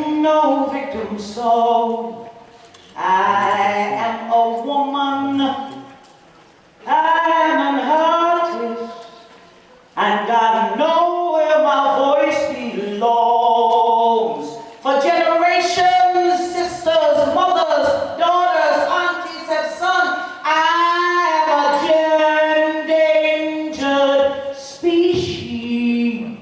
sing no victim song. I am a woman, I am an artist, and I know where my voice belongs. For generations, sisters, mothers, daughters, aunties have sung, I am a endangered species.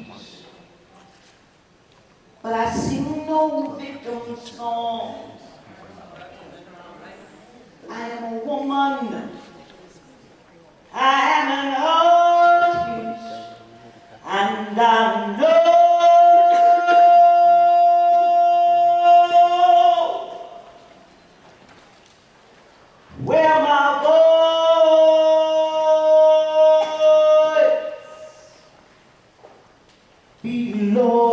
But I sing no victim song. I am a woman. I am an artist. And I know where my voice belongs.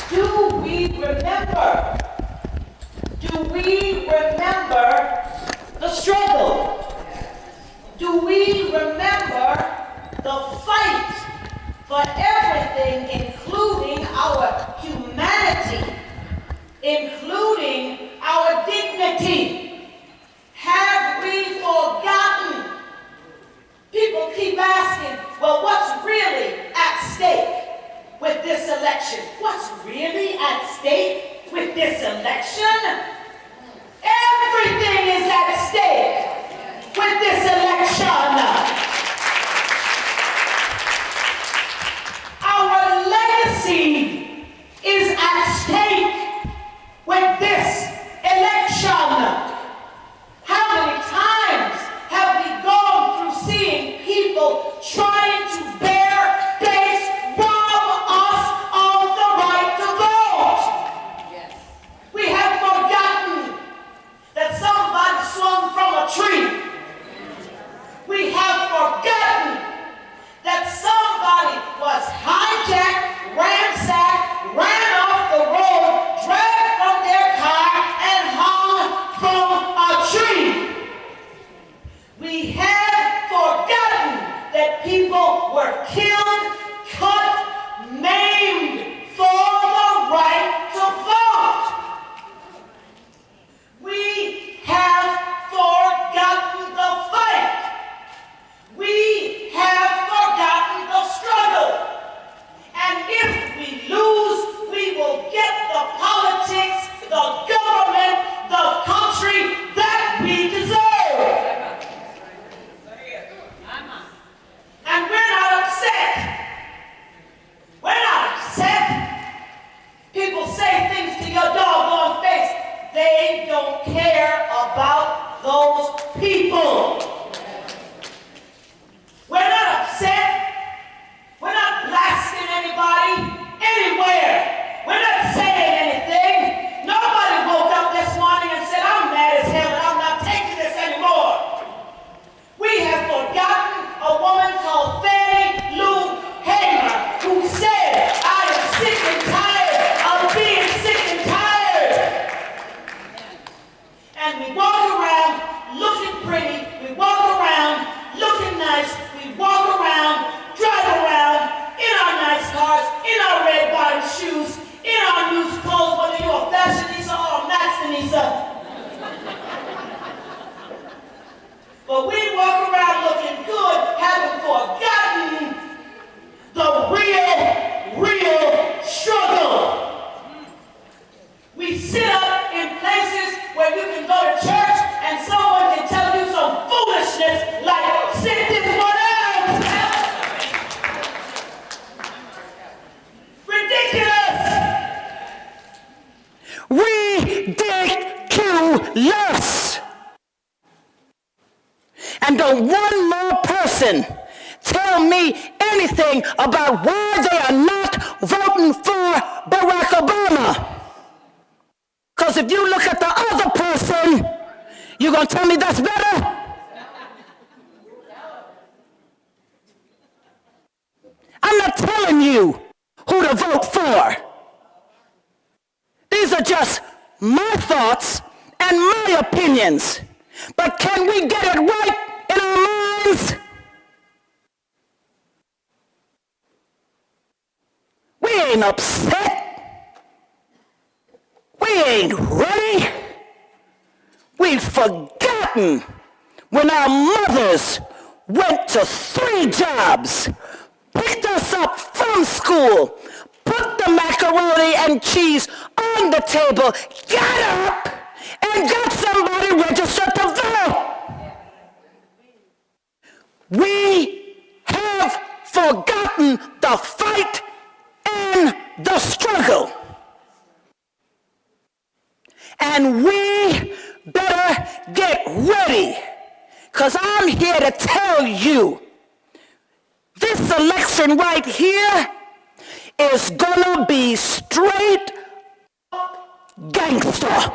Do we remember the struggle? Do we remember the fight for everything, including our humanity, including our dignity? Have we forgotten? People keep asking, well, what's really at stake with this election? What's really at stake with this election? Everything is at stake with this election. Our legacy is at stake with this election. How many times have we gone through seeing people trying to bear dates, rob us of the right to vote? Yes. We have forgotten that somebody swung from a tree. We have forgotten that somebody was hijacked, ransacked, ran off the road, dragged from their car, and hung from a tree. We have forgotten that people were killed, cut, maimed for the right to vote. We have forgotten the fight. We have forgotten the struggle. And if we lose, we will get the politics, the government, the country that we deserve. And we're not upset. We're not upset. People say things to your doggone face. They don't care about those people. We're not upset. We're not blasting anybody anywhere. We're not saying anything. Nobody woke up this morning and said, I'm mad as hell and I'm not taking this anymore. We have forgotten a woman called Fannie Lou Hamer who said, I am sick and tired of being sick and tired. And we walk around looking pretty. We walk around looking nice. We walk around, drive around in our nice cars, in our red bottom shoes, in our loose clothes, whether you're a fashionista or a maximista. But we walk around looking good, having forgotten the real struggle. We sit up in places where you can go to church and someone can tell you some foolishness like, sit this one out. Ridiculous. Ridiculous. And don't one more person tell me anything about why they are not voting for Barack Obama. Because if you look at the other person, you're going to tell me that's better? I'm not telling you who to vote for. These are just my thoughts and my opinions. But can we get it right in our minds? friends, we ain't upset. We ain't ready. We've forgotten when our mothers went to 3 jobs, picked us up from school, put the macaroni and cheese on the table, got up, and got somebody registered to vote. We have forgotten the fight and the struggle. And we better get ready, because I'm here to tell you, this election right here is gonna be straight gangster.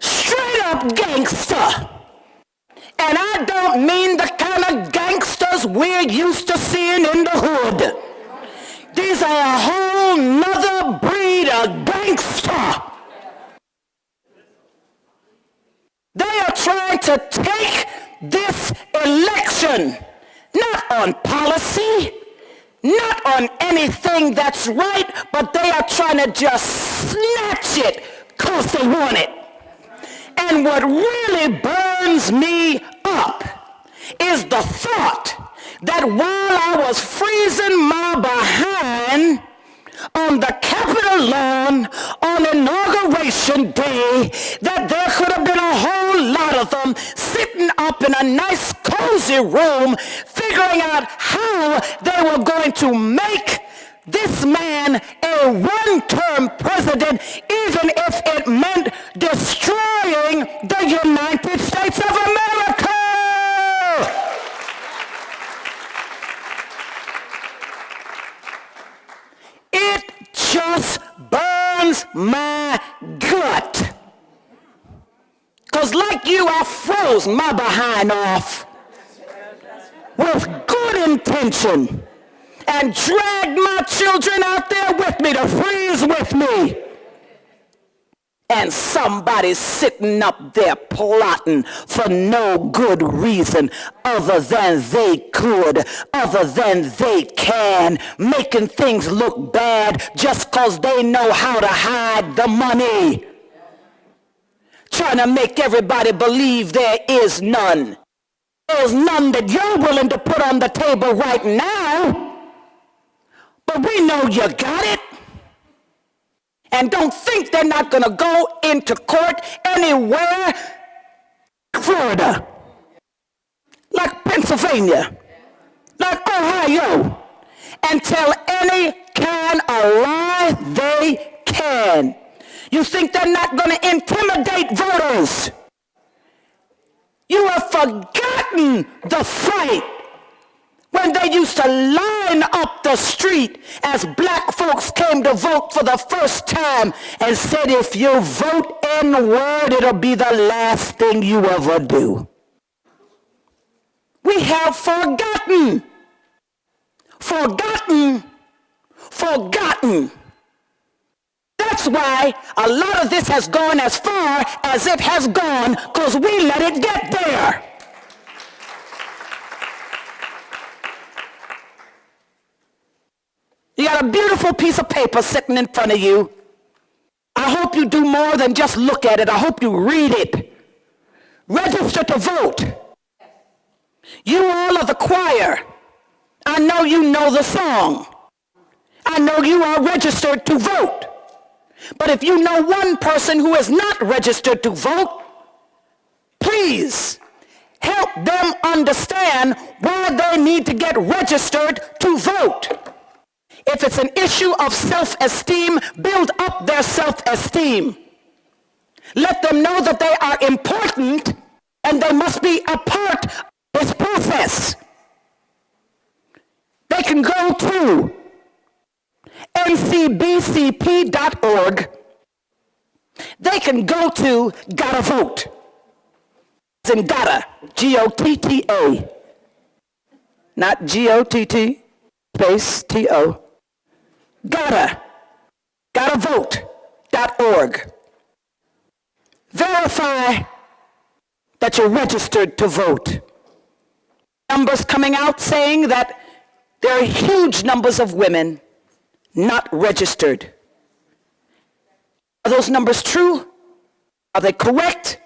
Straight up gangster. And I don't mean the kind of gangsters we're used to seeing in the hood. These are a whole nother breed of gangster. They are trying to take this election not on policy, not on anything that's right, but they are trying to just snatch it because they want it. And what really burns me up is the thought that while I was freezing my behind on the Capitol lawn on Inauguration Day, that there could have been a whole lot of them sitting up in a nice cozy room figuring out how they were going to make this man a one-term president, even if it meant destroying the United States of America. It just burns my gut. Because like you, I froze my behind off with good intention and dragged my children out there with me to freeze with me. And somebody's sitting up there plotting for no good reason other than they could, other than they can, making things look bad just because they know how to hide the money. Trying to make everybody believe there is none. There's none that you're willing to put on the table right now. But we know you got it. And don't think they're not going to go into court anywhere, Florida, like Pennsylvania, like Ohio, and tell any kind of lie they can. You think they're not going to intimidate voters? You have forgotten the fight when they used to line up the street as black folks came to vote for the first time and said, if you vote N-word, it'll be the last thing you ever do. We have forgotten. That's why a lot of this has gone as far as it has gone, because we let it get there. You got a beautiful piece of paper sitting in front of you. I hope you do more than just look at it. I hope you read it. Register to vote. You all are the choir. I know you know the song. I know you are registered to vote. But if you know one person who is not registered to vote, please help them understand why they need to get registered to vote. If it's an issue of self-esteem, build up their self-esteem. Let them know that they are important and they must be a part of this process. They can go to ncbcp.org. They can go to Gotta Vote. It's in Gotta, G-O-T-T-A. Not G-O-T-T, space T-O. Gotta gotavote.org. Verify that you're registered to vote. Numbers coming out saying that there are huge numbers of women not registered. Are those numbers true? Are they correct?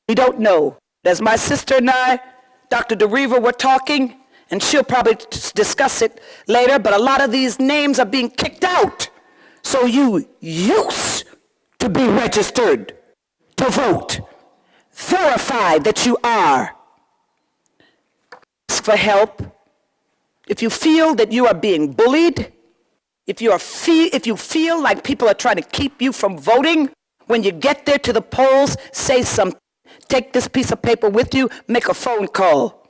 We don't know. As my sister and I, Dr. DeRiva, were talking, and she'll probably discuss it later, but a lot of these names are being kicked out. So you used to be registered to vote. Verify that you are. Ask for help. If you feel that you are being bullied, if you feel like people are trying to keep you from voting, when you get there to the polls, say something. Take this piece of paper with you, make a phone call.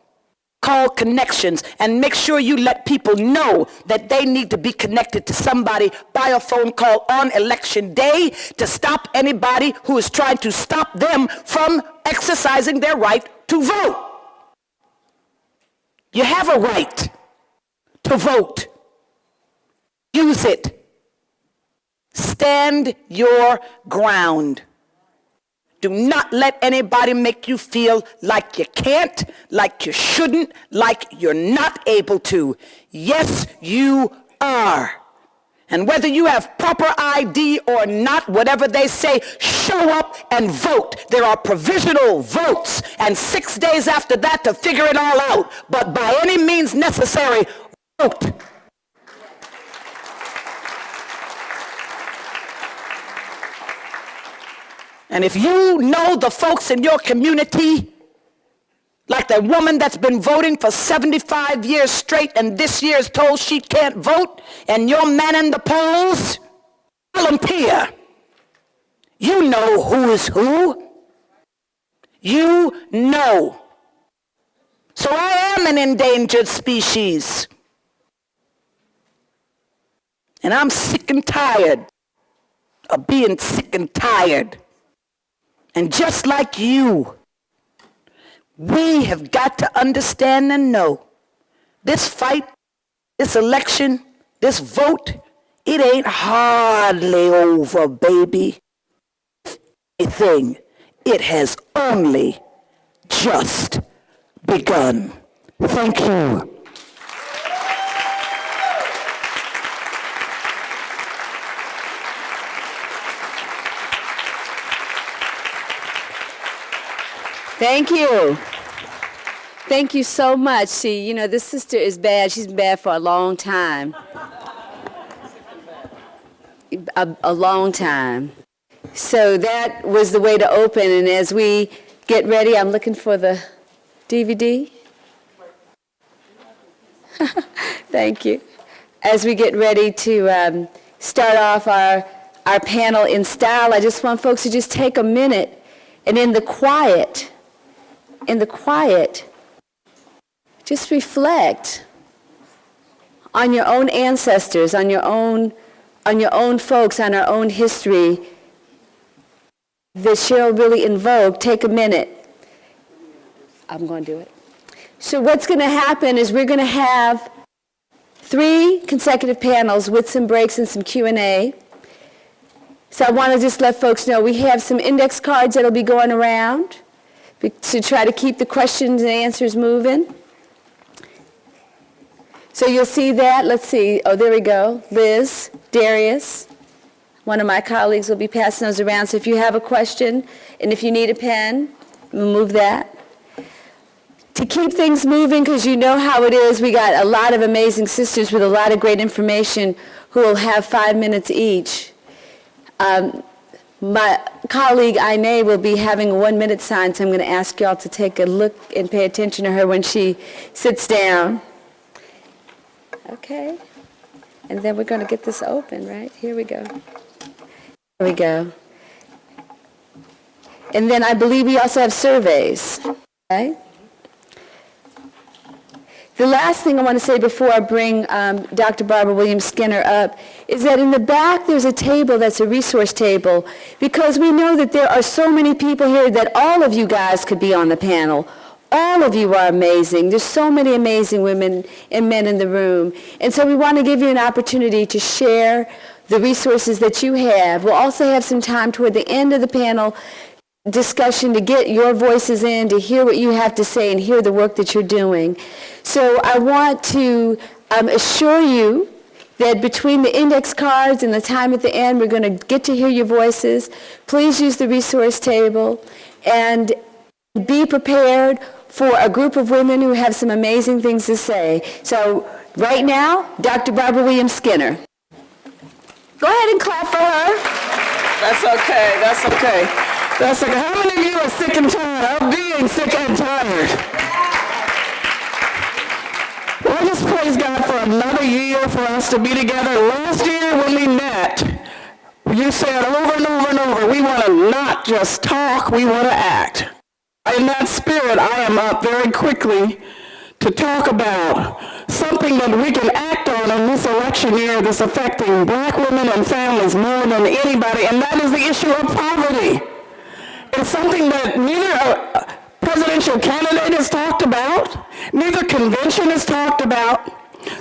Call connections and make sure you let people know that they need to be connected to somebody by a phone call on election day to stop anybody who is trying to stop them from exercising their right to vote. You have a right to vote. Use it. Stand your ground. Do not let anybody make you feel like you can't, like you shouldn't, like you're not able to. Yes, you are. And whether you have proper ID or not, whatever they say, show up and vote. There are provisional votes, and 6 days after that to figure it all out. But by any means necessary, vote. And if you know the folks in your community, like the woman that's been voting for 75 years straight and this year is told she can't vote, and you're manning the polls, volunteer. You know who is who. You know. So I am an endangered species. And I'm sick and tired of being sick and tired. And just like you, we have got to understand and know this fight, this election, this vote, it ain't hardly over, baby. It has only just begun. Thank you. Thank you. Thank you so much. See, you know, this sister is bad. She's been bad for a long time. A long time. So that was the way to open. And as we get ready, I'm looking for the DVD. Thank you. As we get ready to start off our panel in style, I just want folks to just take a minute and in the quiet, just reflect on your own ancestors, on your own folks, on our own history that Cheryl really invoked. Take a minute. I'm going to do it. So what's going to happen is we're going to have 3 consecutive panels with some breaks and some Q&A. So I want to just let folks know we have some index cards that will be going around to try to keep the questions and answers moving. So you'll see that. Let's see. Oh, there we go. Liz, Darius, one of my colleagues will be passing those around. So if you have a question and if you need a pen, we'll move that. To keep things moving, because you know how it is, we got a lot of amazing sisters with a lot of great information who will have 5 minutes each. My colleague, Inez, will be having a 1-minute sign, so I'm going to ask y'all to take a look and pay attention to her when she sits down. Okay. And then we're going to get this open, right? Here we go. Here we go. And then I believe we also have surveys, right? The last thing I want to say before I bring Dr. Barbara Williams-Skinner up is that in the back there's a table that's a resource table, because we know that there are so many people here that all of you guys could be on the panel. All of you are amazing. There's so many amazing women and men in the room. And so we want to give you an opportunity to share the resources that you have. We'll also have some time toward the end of the panel discussion to get your voices in, to hear what you have to say and hear the work that you're doing. So I want to assure you that between the index cards and the time at the end, we're going to get to hear your voices. Please use the resource table and be prepared for a group of women who have some amazing things to say. So right now, Dr. Barbara Williams Skinner. Go ahead and clap for her. That's okay, that's okay. That's okay. How many of you are sick and tired of being sick and tired? Well, I just praise God for another year for us to be together. Last year when we met, you said over and over and over, we want to not just talk, we want to act. In that spirit, I am up very quickly to talk about something that we can act on in this election year that's affecting black women and families more than anybody, and that is the issue of poverty. It's something that neither a presidential candidate has talked about, neither convention has talked about.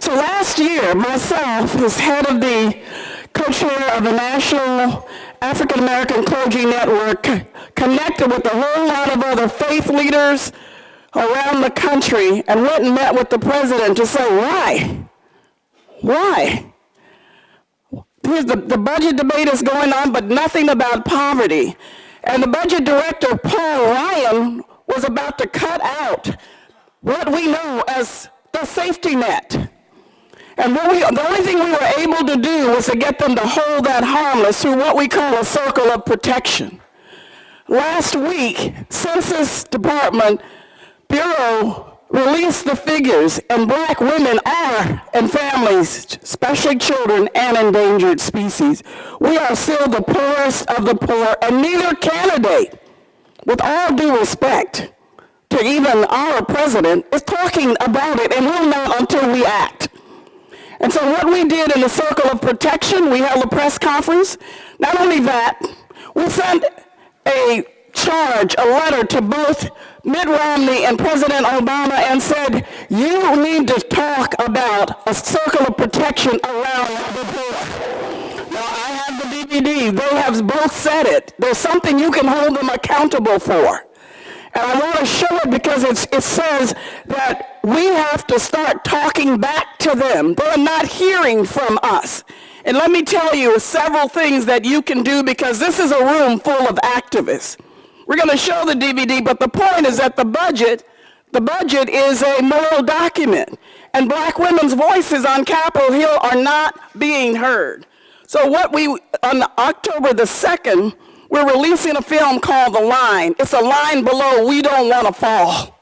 So last year, myself, as head of the co-chair of the National African American Clergy Network, connected with a whole lot of other faith leaders around the country and went and met with the president to say, why? Why? Here's the budget debate is going on, but nothing about poverty. And the budget director, Paul Ryan, was about to cut out what we know as the safety net. And the only thing we were able to do was to get them to hold that harmless through what we call a circle of protection. Last week, Census Department Bureau released the figures, and black women are, and families, especially children, an endangered species. We are still the poorest of the poor, and neither candidate, with all due respect to even our president, is talking about it, and will not until we act. And so what we did in the circle of protection, we held a press conference. Not only that, we sent a letter to both Mitt Romney and President Obama and said, you need to talk about a circle of protection around the poor. Now, I have the DVD. They have both said it. There's something you can hold them accountable for. And I want to show it because it says that we have to start talking back to them. They're not hearing from us. And let me tell you several things that you can do, because this is a room full of activists. We're going to show the DVD, but the point is that the budget is a moral document, and black women's voices on Capitol Hill are not being heard. So on October the 2nd, we're releasing a film called The Line. It's a line below We Don't Want to Fall.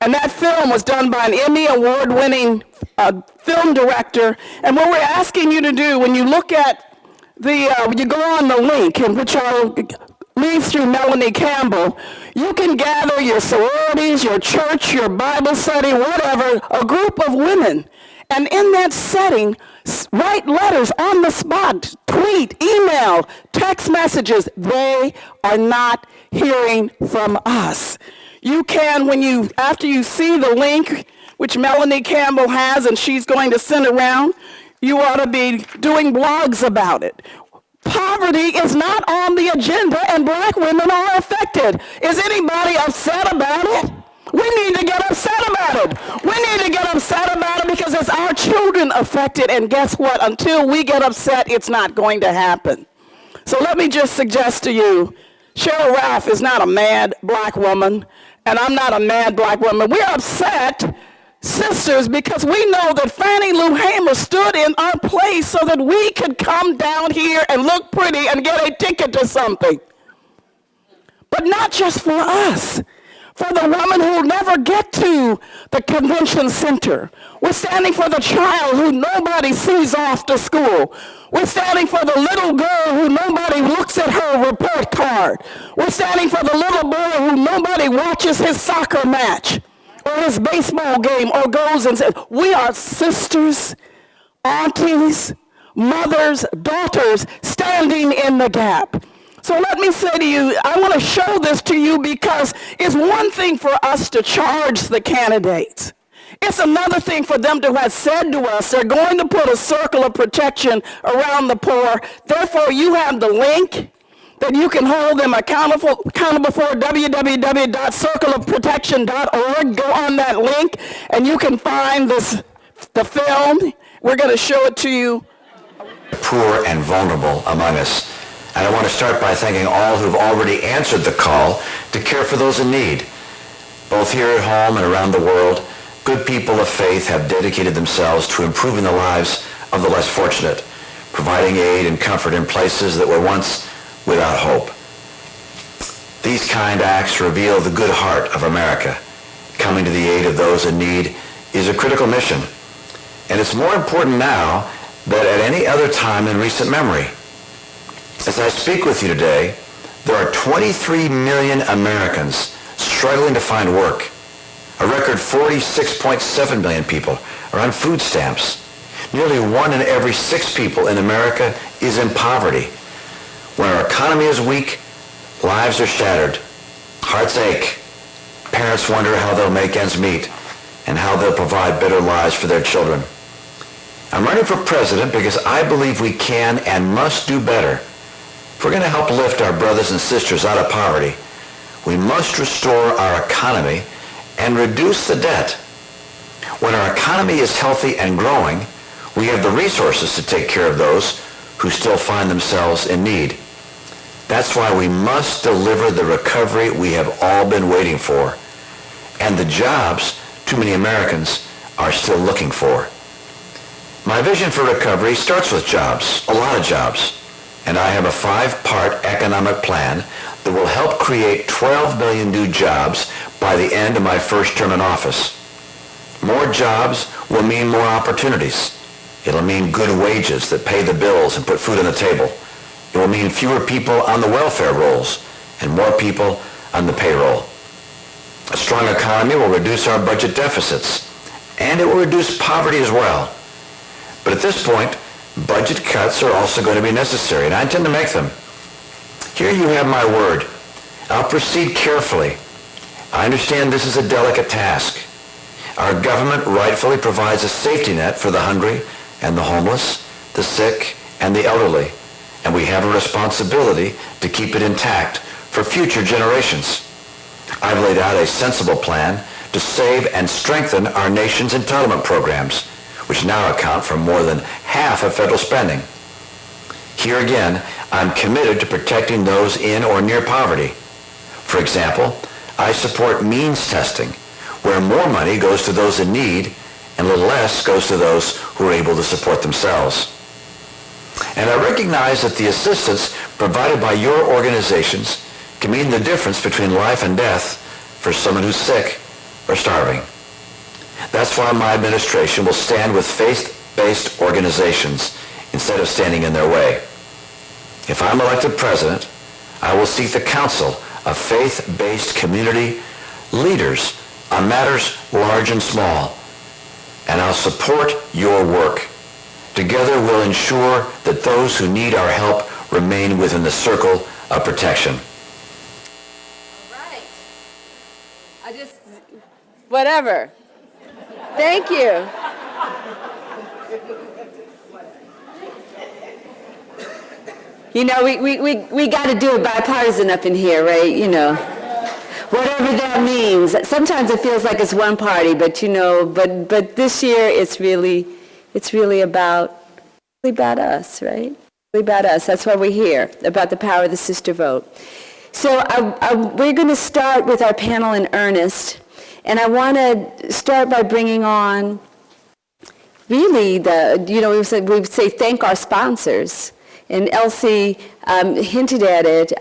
And that film was done by an Emmy award-winning film director. And what we're asking you to do, when you look at you go on the link, in which I'll leave through Melanie Campbell, you can gather your sororities, your church, your Bible study, whatever, a group of women. And in that setting, write letters on the spot, tweet, email, text messages. They are not hearing from us. You can, after you see the link, which Melanie Campbell has and she's going to send around, you ought to be doing blogs about it. Poverty is not on the agenda, and black women are affected. Is anybody upset about it? We need to get upset about it. We need to get upset about it because it's our children affected, and guess what? Until we get upset, it's not going to happen. So let me just suggest to you, Cheryl Ralph is not a mad black woman, and I'm not a mad black woman. We're upset, sisters, because we know that Fannie Lou Hamer stood in our place so that we could come down here and look pretty and get a ticket to something. But not just for us. For the woman who will never get to the convention center. We're standing for the child who nobody sees off to school. We're standing for the little girl who nobody looks at her report card. We're standing for the little boy who nobody watches his soccer match or his baseball game or goes and says, we are sisters, aunties, mothers, daughters standing in the gap. So let me say to you, I want to show this to you because it's one thing for us to charge the candidates. It's another thing for them to have said to us, they're going to put a circle of protection around the poor. Therefore, you have the link that you can hold them accountable for, www.circleofprotection.org. Go on that link, and you can find the film. We're going to show it to you. Poor and vulnerable among us. And I want to start by thanking all who've already answered the call to care for those in need. Both here at home and around the world, good people of faith have dedicated themselves to improving the lives of the less fortunate, providing aid and comfort in places that were once without hope. These kind acts reveal the good heart of America. Coming to the aid of those in need is a critical mission, and it's more important now than at any other time in recent memory. As I speak with you today, there are 23 million Americans struggling to find work. A record 46.7 million people are on food stamps. Nearly 1 in every 6 people in America is in poverty. When our economy is weak, lives are shattered. Hearts ache. Parents wonder how they'll make ends meet and how they'll provide better lives for their children. I'm running for president because I believe we can and must do better. If we're going to help lift our brothers and sisters out of poverty, we must restore our economy and reduce the debt. When our economy is healthy and growing, we have the resources to take care of those who still find themselves in need. That's why we must deliver the recovery we have all been waiting for, and the jobs too many Americans are still looking for. My vision for recovery starts with jobs, a lot of jobs, and I have a 5-part economic plan that will help create 12 million new jobs by the end of my first term in office. More jobs will mean more opportunities. It'll mean good wages that pay the bills and put food on the table. It will mean fewer people on the welfare rolls and more people on the payroll. A strong economy will reduce our budget deficits, and it will reduce poverty as well. But at this point, budget cuts are also going to be necessary, and I intend to make them. Here you have my word. I'll proceed carefully. I understand this is a delicate task. Our government rightfully provides a safety net for the hungry and the homeless, the sick and the elderly, and we have a responsibility to keep it intact for future generations. I've laid out a sensible plan to save and strengthen our nation's entitlement programs, which now account for more than half of federal spending. Here again, I'm committed to protecting those in or near poverty. For example, I support means testing, where more money goes to those in need and a little less goes to those who are able to support themselves. And I recognize that the assistance provided by your organizations can mean the difference between life and death for someone who's sick or starving. That's why my administration will stand with faith-based organizations instead of standing in their way. If I'm elected president, I will seek the counsel of faith-based community leaders on matters large and small, and I'll support your work. Together we'll ensure that those who need our help remain within the circle of protection. All right. Whatever. Thank you. You know, we got to do it bipartisan up in here, right? You know, whatever that means. Sometimes it feels like it's one party, but you know, but this year it's really about us, right? Really about us. That's why we're here, about the power of the sister vote. So we're going to start with our panel in earnest, and I want to start by bringing on really we say thank our sponsors. And ALC hinted at it,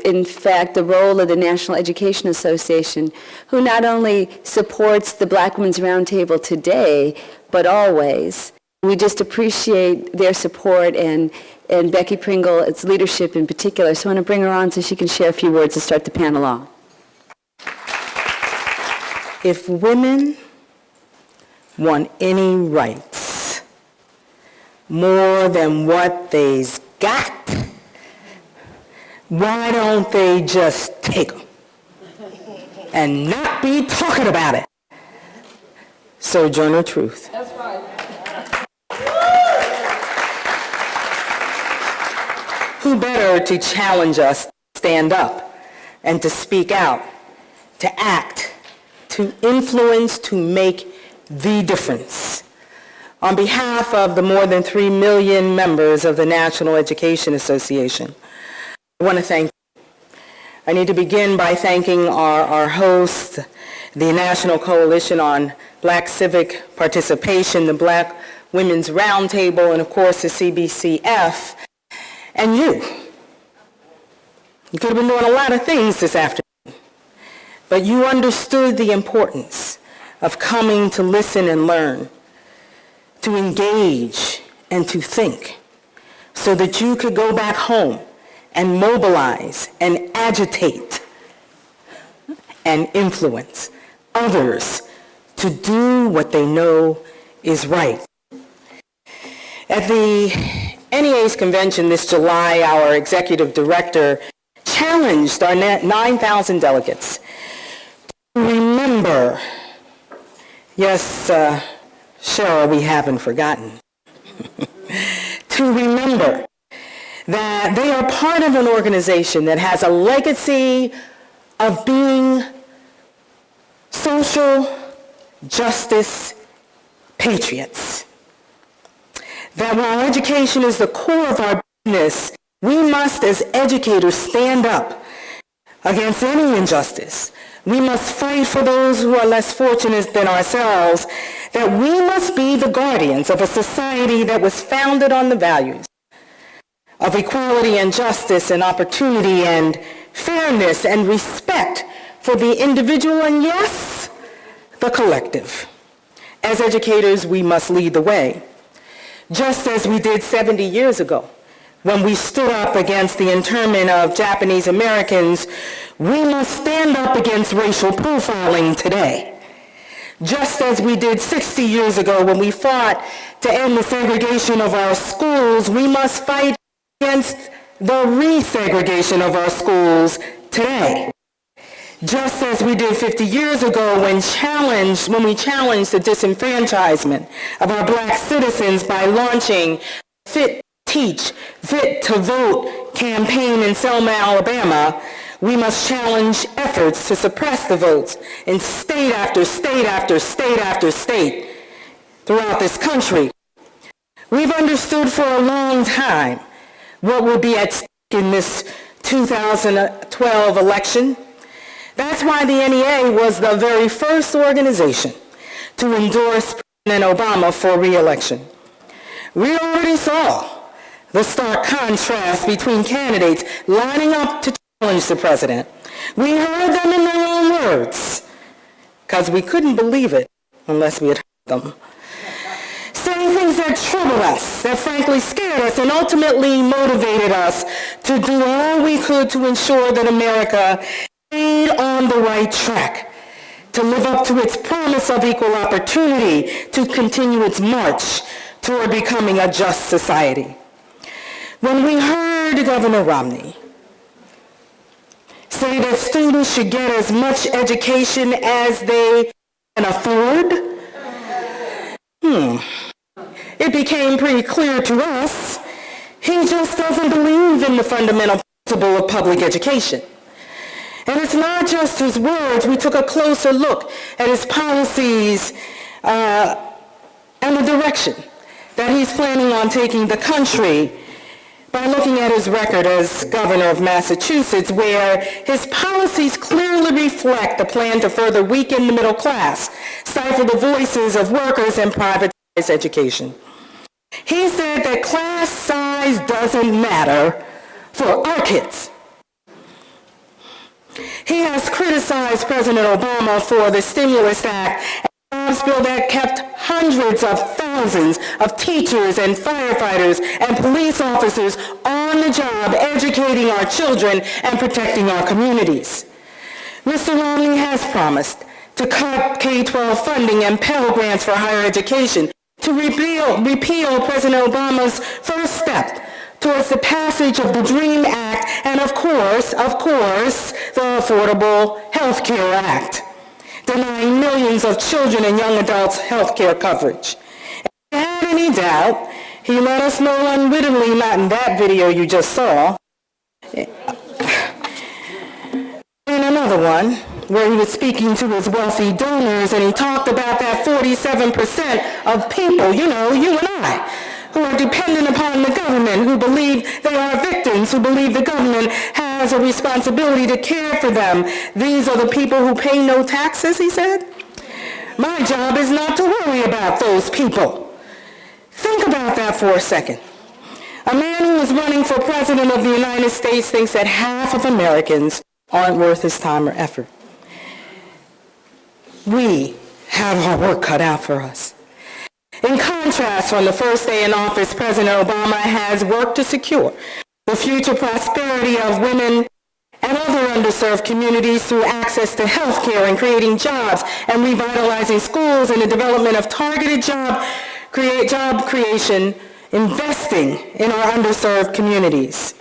in fact, the role of the National Education Association, who not only supports the Black Women's Roundtable today, but always. We just appreciate their support and Becky Pringle, its leadership in particular. So I want to bring her on so she can share a few words to start the panel off. If women want any rights more than what they've got, why don't they just take them and not be talking about it? Sojourner Truth. That's right. Who better to challenge us to stand up and to speak out, to act, to influence, to make the difference? On behalf of the more than 3 million members of the National Education Association, I want to thank you. I need to begin by thanking our host, the National Coalition on Black Civic Participation, the Black Women's Roundtable, and of course the CBCF, and you. You could have been doing a lot of things this afternoon, but you understood the importance of coming to listen and learn, to engage and to think, so that you could go back home and mobilize and agitate and influence others to do what they know is right. At the NEA's convention this July, our executive director challenged our 9,000 delegates to remember, yes, Cheryl, we haven't forgotten, to remember that they are part of an organization that has a legacy of being social justice patriots. That while education is the core of our business, we must, as educators, stand up against any injustice. We must fight for those who are less fortunate than ourselves, that we must be the guardians of a society that was founded on the values of equality and justice and opportunity and fairness and respect for the individual and, yes, the collective. As educators, we must lead the way, just as we did 70 years ago when we stood up against the internment of Japanese Americans. We must stand up against racial profiling today, just as we did 60 years ago when we fought to end the segregation of our schools. We must fight against the resegregation of our schools today, just as we did 50 years ago when we challenged the disenfranchisement of our black citizens by launching Fit to Teach, Fit to Vote campaign in Selma, Alabama. We must challenge efforts to suppress the votes in state after state after state after state throughout this country. We've understood for a long time what will be at stake in this 2012 election. That's why the NEA was the very first organization to endorse President Obama for re-election. We already saw the stark contrast between candidates lining up to challenge the president. We heard them in their own words, because we couldn't believe it unless we had heard them, saying things that troubled us, that frankly scared us, and ultimately motivated us to do all we could to ensure that America stayed on the right track, to live up to its promise of equal opportunity, to continue its march toward becoming a just society. When we heard Governor Romney say that students should get as much education as they can afford, it became pretty clear to us he just doesn't believe in the fundamental principle of public education. And it's not just his words. We took a closer look at his policies and the direction that he's planning on taking the country by looking at his record as governor of Massachusetts, where his policies clearly reflect the plan to further weaken the middle class, stifle the voices of workers, and privatize education. He said that class size doesn't matter for our kids. He has criticized President Obama for the Stimulus Act and jobs bill that kept hundreds of thousands of teachers and firefighters and police officers on the job educating our children and protecting our communities. Mr. Romney has promised to cut K-12 funding and Pell Grants for higher education, to repeal President Obama's first step towards the passage of the DREAM Act, and of course, the Affordable Health Care Act. denying millions of children and young adults health care coverage. If you had any doubt, he let us know unwittingly, not in that video you just saw, in another one, where he was speaking to his wealthy donors, and he talked about that 47% of people, you know, you and I, who are dependent upon the government, who believe they are victims, who believe the government has a responsibility to care for them. These are the people who pay no taxes, he said. My job is not to worry about those people. Think about that for a second. A man who is running for president of the United States thinks that half of Americans aren't worth his time or effort. We have our work cut out for us. In contrast, from the first day in office, President Obama has worked to secure the future prosperity of women and other underserved communities through access to health care and creating jobs and revitalizing schools and the development of targeted job creation, investing in our underserved communities.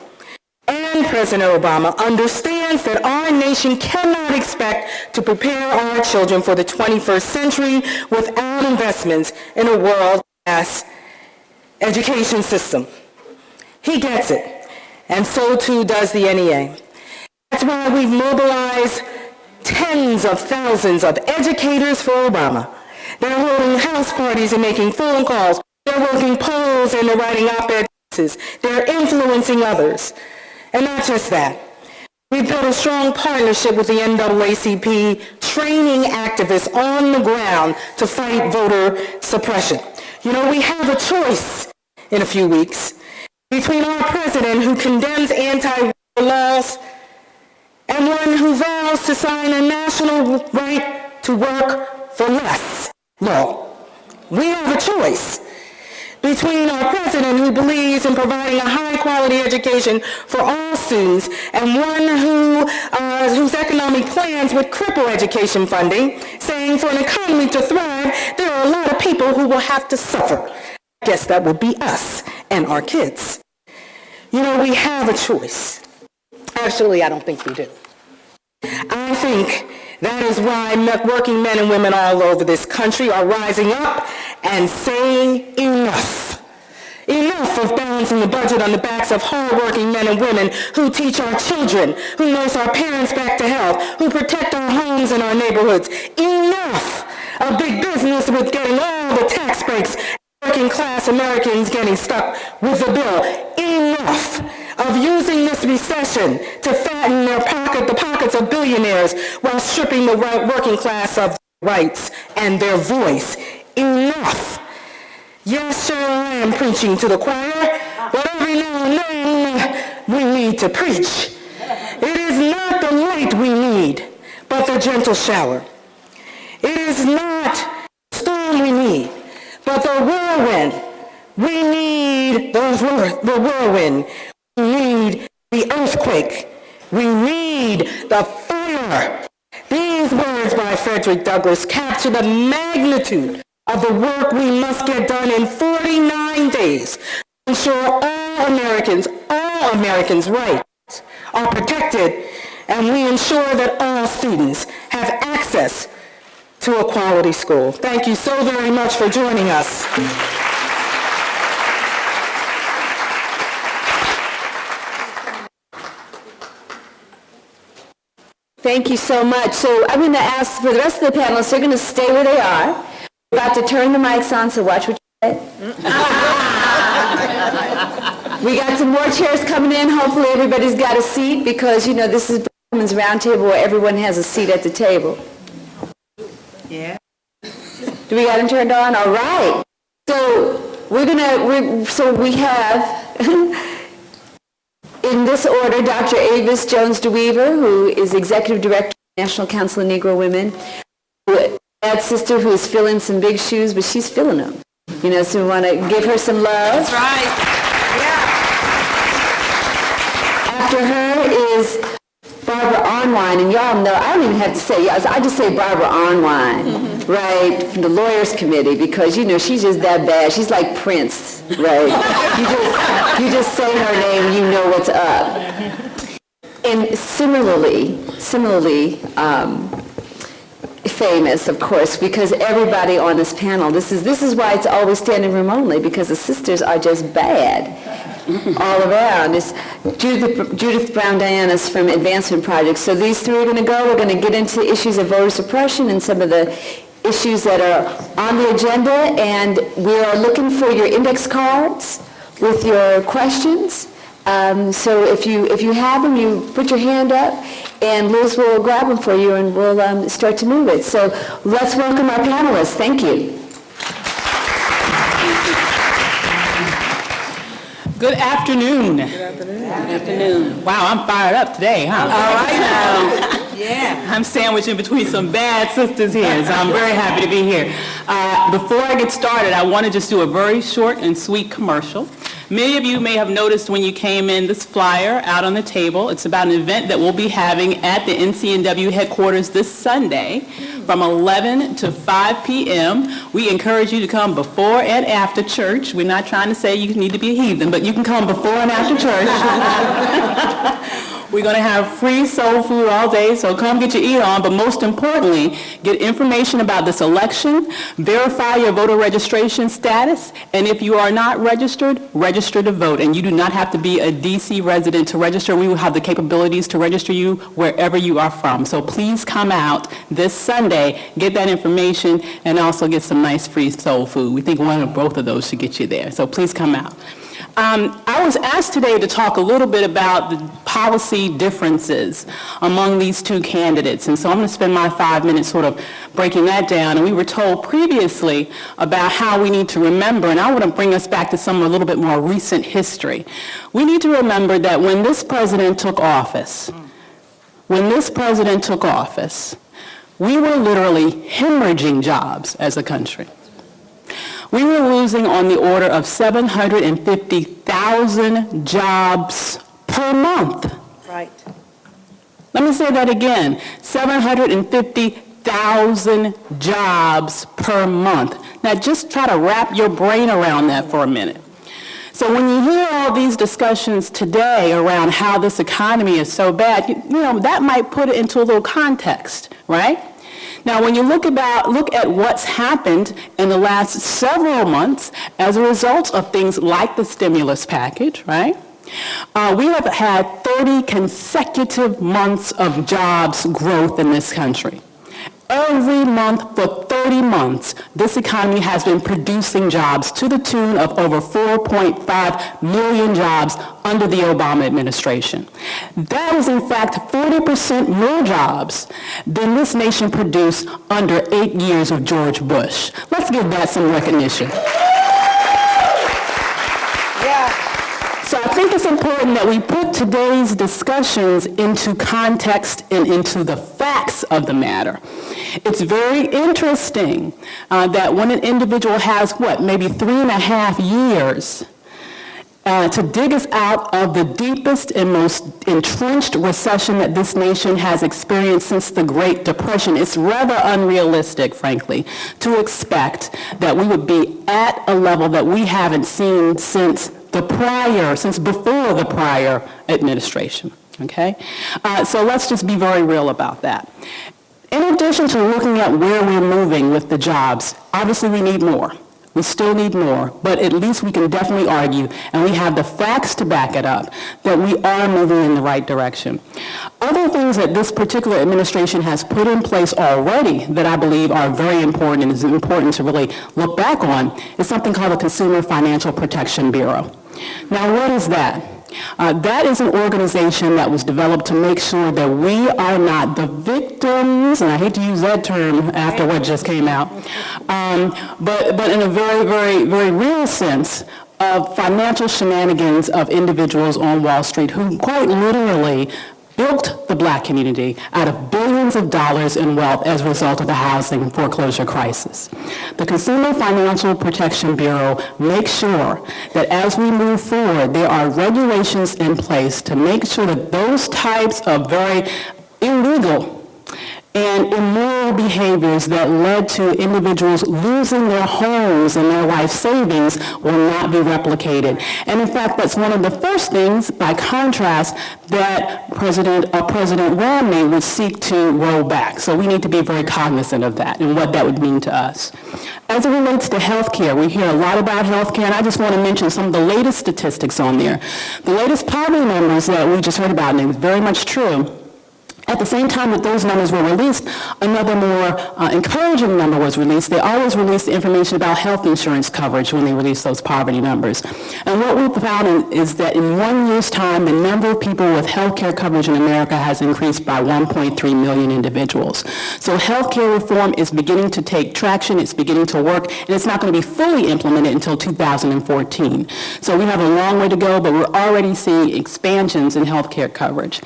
And President Obama understands that our nation cannot expect to prepare our children for the 21st century without investments in a world-class education system. He gets it, and so too does the NEA. That's why we've mobilized tens of thousands of educators for Obama. They're holding house parties and making phone calls. They're working polls and they're writing op-ed pieces. They're influencing others. And not just that. We've built a strong partnership with the NAACP, training activists on the ground to fight voter suppression. You know, we have a choice in a few weeks between our president who condemns anti-war laws and one who vows to sign a national right to work for less law. We have a choice between our president who believes in providing a high-quality education for all students and one whose economic plans would cripple education funding, saying for an economy to thrive, there are a lot of people who will have to suffer. I guess that would be us and our kids. You know, we have a choice. Actually, I don't think we do. I think that is why working men and women all over this country are rising up and saying enough. Enough of balancing the budget on the backs of hardworking men and women who teach our children, who nurse our parents back to health, who protect our homes and our neighborhoods. Enough of big business with getting all the tax breaks, working class Americans getting stuck with the bill. Enough of using this recession to fatten the pockets of billionaires while stripping the working class of their rights and their voice. Enough. Yes, sure, I am preaching to the choir, but every now and then we need to preach. It is not the light we need, but the gentle shower. It is not the storm we need, but the whirlwind. We need the whirlwind. We need the earthquake. We need the fire. These words by Frederick Douglass capture the magnitude of the work we must get done in 49 days to ensure all Americans' rights are protected, and we ensure that all students have access to a quality school. Thank you so very much for joining us. Thank you so much. So I'm going to ask for the rest of the panelists, they're going to stay where they are. We're about to turn the mics on, so watch what you say. We got some more chairs coming in. Hopefully everybody's got a seat because, you know, this is Women's Roundtable where everyone has a seat at the table. Yeah. Do we got them turned on? All right. So we have, in this order, Dr. Avis Jones DeWeaver, who is Executive Director of the National Council of Negro Women. That sister who is filling some big shoes, but she's filling them. You know, so we want to give her some love. That's right. Yeah. After her is Barbara Arnwine, and y'all know, I don't even have to say, I just say Barbara Arnwine, right, from the Lawyers Committee, because, you know, she's just that bad. She's like Prince, right? you just say her name, you know what's up. And similarly, famous, of course, because everybody on this panel, this is why it's always standing room only, because the sisters are just bad all around. It's Judith Brown Diana's from Advancement Project. So these three are going to go. We're going to get into issues of voter suppression and some of the issues that are on the agenda, and we are looking for your index cards with your questions. So if you have them, you put your hand up, and Liz will grab them for you, and we'll start to move it. So let's welcome our panelists. Thank you. Good afternoon. Good afternoon. Wow, I'm fired up today, huh? Oh, I know. Yeah. I'm sandwiched in between some bad sisters here, so I'm very happy to be here. Before I get started, I want to just do a very short and sweet commercial. Many of you may have noticed when you came in this flyer out on the table. It's about an event that we'll be having at the NCNW headquarters this Sunday from 11 to 5 p.m. We encourage you to come before and after church. We're not trying to say you need to be a heathen, but you can come before and after church. We're going to have free soul food all day, so come get your eat on, but most importantly, get information about this election, verify your voter registration status, and if you are not registered, register to vote. And you do not have to be a D.C. resident to register. We will have the capabilities to register you wherever you are from. So please come out this Sunday, get that information, and also get some nice free soul food. We think one or both of those should get you there, so please come out. I was asked today to talk a little bit about the policy differences among these two candidates, and so I'm going to spend my 5 minutes sort of breaking that down. And we were told previously about how we need to remember, and I want to bring us back to some a little bit more recent history. We need to remember that when this president took office, we were literally hemorrhaging jobs as a country. We were losing on the order of 750,000 jobs per month. Right. Let me say that again, 750,000 jobs per month. Now just try to wrap your brain around that for a minute. So when you hear all these discussions today around how this economy is so bad, you know, that might put it into a little context, right? Now, when you look at what's happened in the last several months as a result of things like the stimulus package, right? We have had 30 consecutive months of jobs growth in this country. Every month for 30 months, this economy has been producing jobs to the tune of over 4.5 million jobs under the Obama administration. That is, in fact, 40% more jobs than this nation produced under 8 years of George Bush. Let's give that some recognition. So I think it's important that we put today's discussions into context and into the facts of the matter. It's very interesting that when an individual has, maybe 3.5 years to dig us out of the deepest and most entrenched recession that this nation has experienced since the Great Depression, it's rather unrealistic, frankly, to expect that we would be at a level that we haven't seen since before the prior administration, okay? So let's just be very real about that. In addition to looking at where we're moving with the jobs, obviously we need more. We still need more, but at least we can definitely argue, and we have the facts to back it up, that we are moving in the right direction. Other things that this particular administration has put in place already that I believe are very important and is important to really look back on is something called the Consumer Financial Protection Bureau. Now, what is that? That is an organization that was developed to make sure that we are not the victims, and I hate to use that term after what just came out, but in a very, very, very real sense of financial shenanigans of individuals on Wall Street who quite literally built the black community out of billions of dollars in wealth as a result of the housing foreclosure crisis. The Consumer Financial Protection Bureau makes sure that as we move forward, there are regulations in place to make sure that those types of very illegal and immoral behaviors that led to individuals losing their homes and their life savings will not be replicated. And in fact, that's one of the first things, by contrast, that President Romney would seek to roll back. So we need to be very cognizant of that and what that would mean to us. As it relates to health care, we hear a lot about health care, and I just want to mention some of the latest statistics on there. The latest poverty numbers that we just heard about, and it was very much true. At the same time that those numbers were released, another more encouraging number was released. They always release the information about health insurance coverage when they release those poverty numbers. And what we've found is that in 1 year's time, the number of people with health care coverage in America has increased by 1.3 million individuals. So health care reform is beginning to take traction, it's beginning to work, and it's not going to be fully implemented until 2014. So we have a long way to go, but we're already seeing expansions in health care coverage.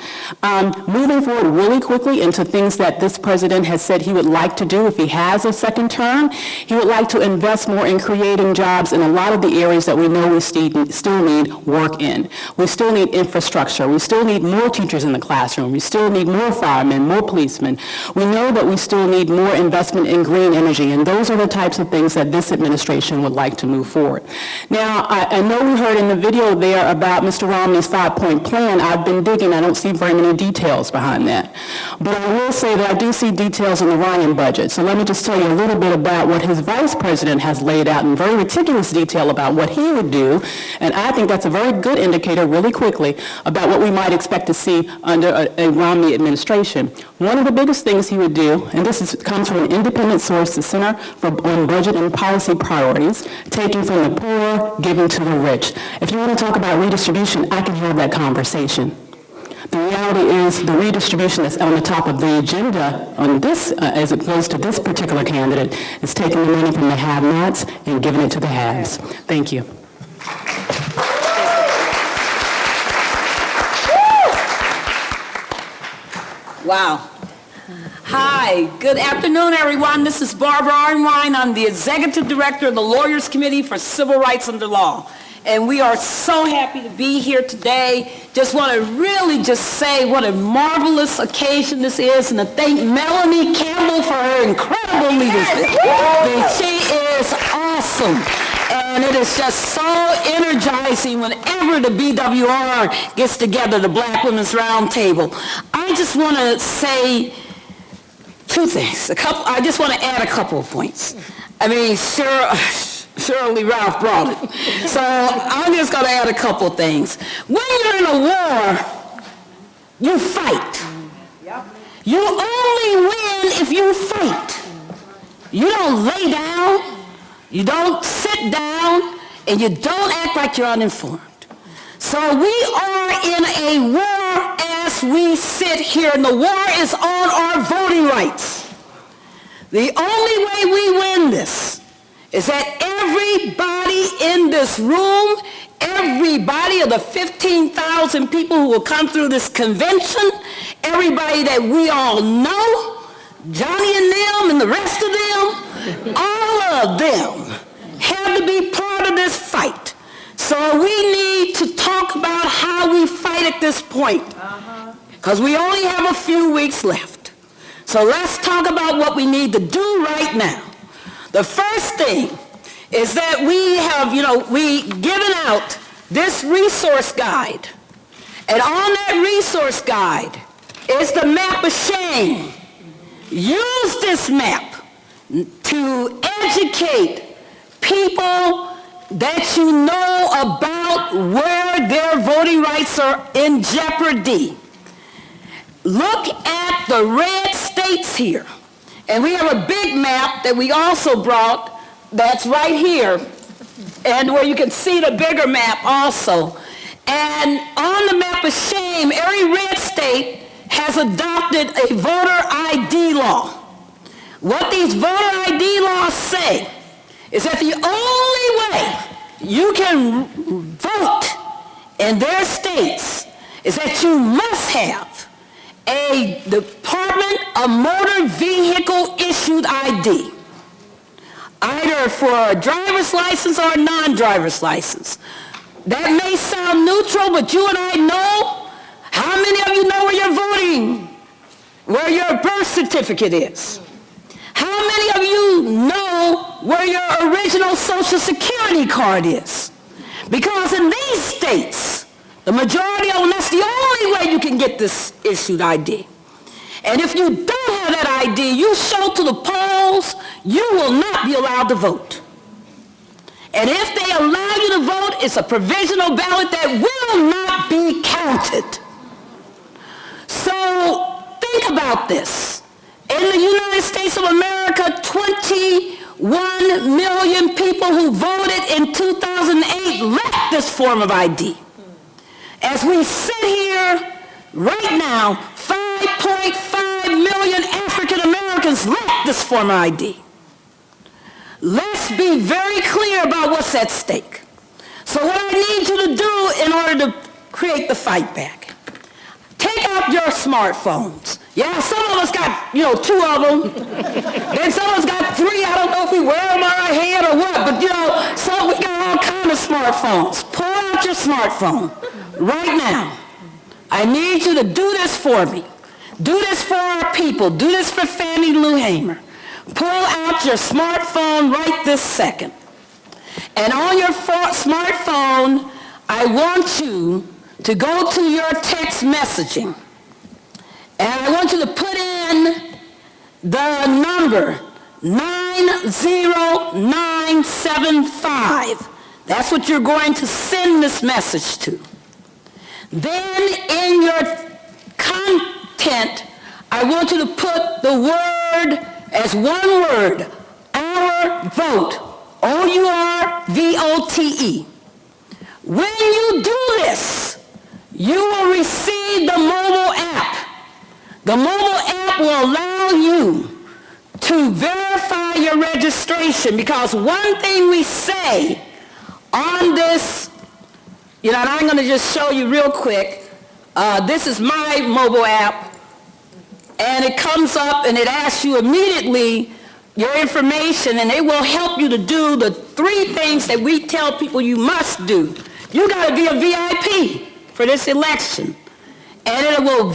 Moving forward really quickly into things that this president has said he would like to do if he has a second term. He would like to invest more in creating jobs in a lot of the areas that we know we still need work in. We still need infrastructure. We still need more teachers in the classroom. We still need more firemen, more policemen. We know that we still need more investment in green energy, and those are the types of things that this administration would like to move forward. Now, I know we heard in the video there about Mr. Romney's 5-point plan. I've been digging. I don't see very many details behind that. But I will say that I do see details in the Ryan budget. So let me just tell you a little bit about what his vice president has laid out in very meticulous detail about what he would do. And I think that's a very good indicator, really quickly, about what we might expect to see under a Romney administration. One of the biggest things he would do, and this comes from an independent source, the Center on Budget and Policy Priorities, taking from the poor, giving to the rich. If you want to talk about redistribution, I can have that conversation. The reality is the redistribution that's on the top of the agenda on this, as it goes to this particular candidate, is taking the money from the have-nots and giving it to the haves. Thank you. Wow. Hi, good afternoon, everyone. This is Barbara Arnwine. I'm the Executive Director of the Lawyers Committee for Civil Rights Under Law. And we are so happy to be here today. Just want to really just say what a marvelous occasion this is, and to thank Melanie Campbell for her incredible leadership. She is awesome. And it is just so energizing whenever the BWR gets together, the Black Women's Roundtable. I just want to say two things. I just want to add a couple of points. I mean, Shirley Ralph brought it. So I'm just going to add a couple of things. When you're in a war, you fight. You only win if you fight. You don't lay down, you don't sit down, and you don't act like you're uninformed. So we are in a war as we sit here, and the war is on our voting rights. The only way we win this is that everybody in this room, everybody of the 15,000 people who will come through this convention, everybody that we all know, Johnny and them and the rest of them, all of them have to be part of this fight. So we need to talk about how we fight at this point, because we only have a few weeks left. So let's talk about what we need to do right now. The first thing is that we have, we given out this resource guide. And on that resource guide is the map of shame. Use this map to educate people that you know about where their voting rights are in jeopardy. Look at the red states here. And we have a big map that we also brought that's right here, and where you can see the bigger map also. And on the map of shame, every red state has adopted a voter ID law. What these voter ID laws say is that the only way you can vote in their states is that you must have a Department of Motor Vehicle issued ID, either for a driver's license or a non-driver's license. That may sound neutral, but you and I know. How many of you know where you're voting where your birth certificate is? How many of you know where your original Social Security card is? Because in these states, the majority of them, that's the only way you can get this issued ID. And if you don't have that ID, you show to the polls, you will not be allowed to vote. And if they allow you to vote, it's a provisional ballot that will not be counted. So think about this. In the United States of America, 21 million people who voted in 2008 lack this form of ID. As we sit here right now, 5.5 million African Americans lack this form of ID. Let's be very clear about what's at stake. So what I need you to do in order to create the fight back, take out your smartphones. Yeah, some of us got, 2 of them. Then some of us got 3. I don't know if we wear them on our head or what, but so we got all kinds of smartphones. Pull out your smartphone right now. I need you to do this for me. Do this for our people. Do this for Fannie Lou Hamer. Pull out your smartphone right this second. And on your smartphone, I want you to go to your text messaging. And I want you to put in the number 90975. That's what you're going to send this message to. Then in your content, I want you to put the word as one word, our vote, O-U-R-V-O-T-E. When you do this, you will receive the mobile app. The mobile app will allow you to verify your registration, because one thing we say on this, and I'm going to just show you real quick. This is my mobile app, and it comes up and it asks you immediately your information, and it will help you to do the 3 things that we tell people you must do. You got to be a VIP for this election. And it will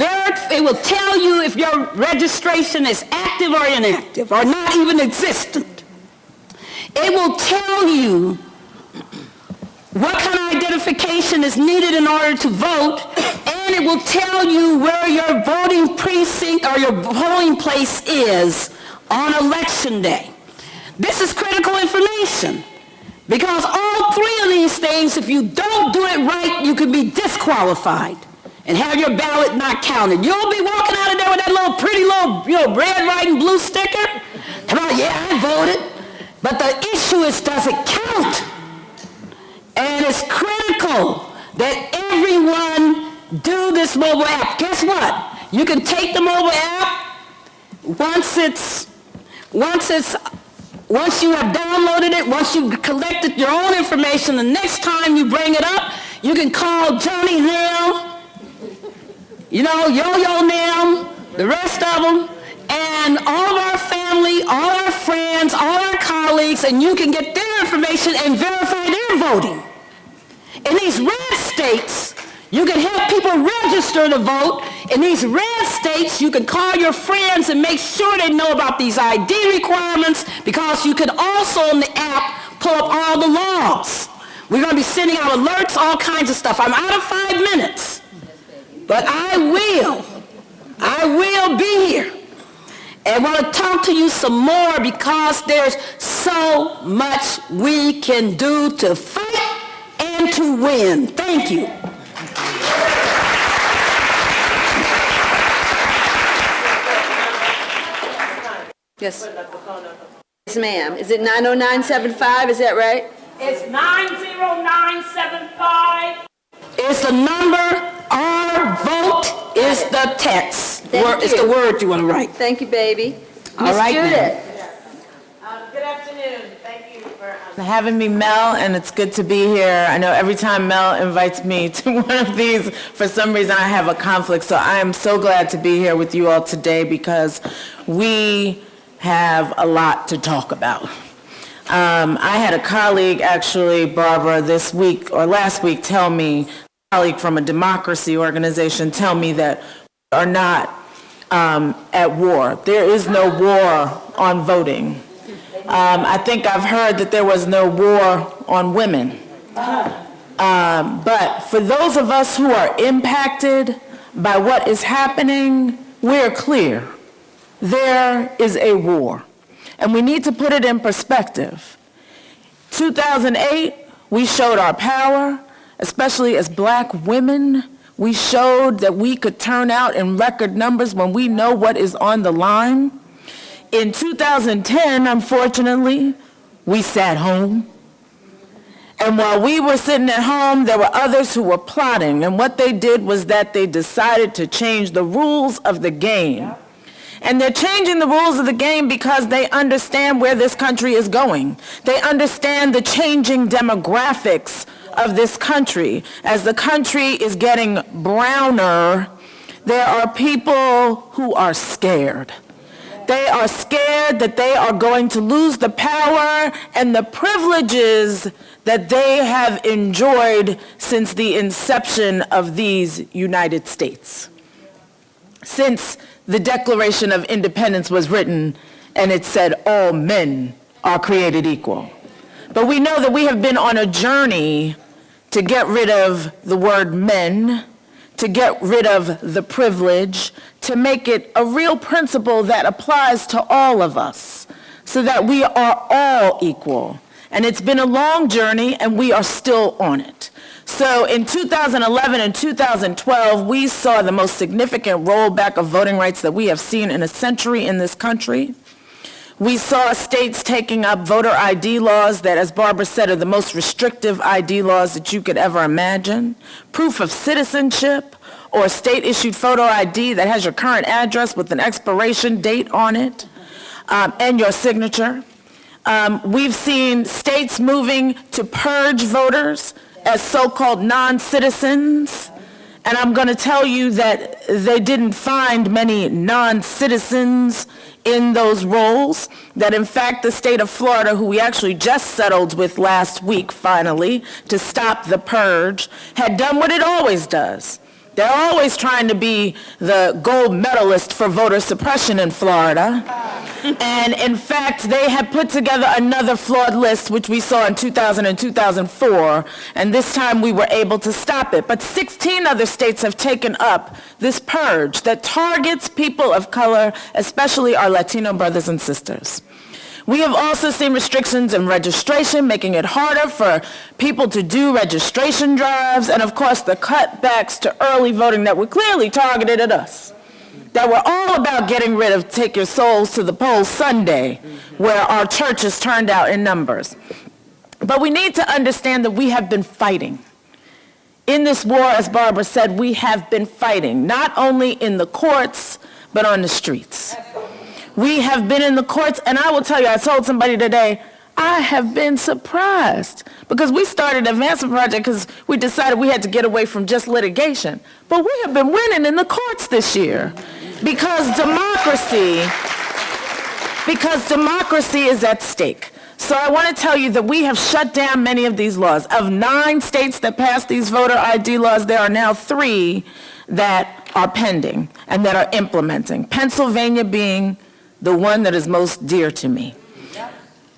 tell you if your registration is active or inactive or not even existent. It will tell you what kind of identification is needed in order to vote, and it will tell you where your voting precinct or your polling place is on election day. This is critical information, because all 3 of these things, if you don't do it right, you can be disqualified and have your ballot not counted. You'll be walking out of there with that pretty little red, white, and blue sticker. Come on, yeah, I voted. But the issue is, does it count? And it's critical that everyone do this mobile app. Guess what? You can take the mobile app once you have downloaded it, once you've collected your own information. The next time you bring it up, you can call Johnny Nam, Yo-Yo Nam, the rest of them, and all of our family, all our friends, all our colleagues, and you can get their information and verify their voting. In these red states, you can help people register to vote. In these red states, you can call your friends and make sure they know about these ID requirements, because you can also in the app pull up all the laws. We're going to be sending out alerts, all kinds of stuff. I'm out of 5 minutes, but I will be here. And I want to talk to you some more, because there's so much we can do to fight and to win. Thank you. Yes. Yes, ma'am. Is it 90975? Is that right? It's 90975. It's the number. Our vote is the text. It's the word you want to write. Thank you, baby. All right, Judith. Good afternoon. Thank you for having me, Mel, and it's good to be here. I know every time Mel invites me to one of these, for some reason I have a conflict, so I am so glad to be here with you all today, because we have a lot to talk about. I had a colleague, actually, Barbara, this week or last week, colleague from a democracy organization tell me that we are not at war. There is no war on voting. I think I've heard that there was no war on women. But for those of us who are impacted by what is happening, we're clear. There is a war. And we need to put it in perspective. 2008, we showed our power, especially as black women. We showed that we could turn out in record numbers when we know what is on the line. In 2010, unfortunately, we sat home. And while we were sitting at home, there were others who were plotting. And what they did was that they decided to change the rules of the game. And they're changing the rules of the game because they understand where this country is going. They understand the changing demographics of this country. As the country is getting browner, there are people who are scared. They are scared that they are going to lose the power and the privileges that they have enjoyed since the inception of these United States. Since the Declaration of Independence was written and it said all men are created equal. But we know that we have been on a journey to get rid of the word men, to get rid of the privilege, to make it a real principle that applies to all of us, so that we are all equal. And it's been a long journey, and we are still on it. So in 2011 and 2012, we saw the most significant rollback of voting rights that we have seen in a century in this country. We saw states taking up voter ID laws that, as Barbara said, are the most restrictive ID laws that you could ever imagine. Proof of citizenship, or state-issued photo ID that has your current address with an expiration date on it, and your signature. We've seen states moving to purge voters as so-called non-citizens. And I'm going to tell you that they didn't find many non-citizens in those roles, that in fact the state of Florida, who we actually just settled with last week finally to stop the purge, had done what it always does. They're always trying to be the gold medalist for voter suppression in Florida. And in fact, they had put together another flawed list, which we saw in 2000 and 2004, and this time we were able to stop it. But 16 other states have taken up this purge that targets people of color, especially our Latino brothers and sisters. We have also seen restrictions in registration, making it harder for people to do registration drives, and of course the cutbacks to early voting that were clearly targeted at us, that were all about getting rid of Take Your Souls to the Polls Sunday, where our churches turned out in numbers. But we need to understand that we have been fighting. In this war, as Barbara said, we have been fighting, not only in the courts, but on the streets. We have been in the courts, and I will tell you, I told somebody today, I have been surprised, because we started Advancement Project because we decided we had to get away from just litigation. But we have been winning in the courts this year because democracy is at stake. So I want to tell you that we have shut down many of these laws. Of 9 states that passed these voter ID laws, there are now 3 that are pending and that are implementing. Pennsylvania being the one that is most dear to me.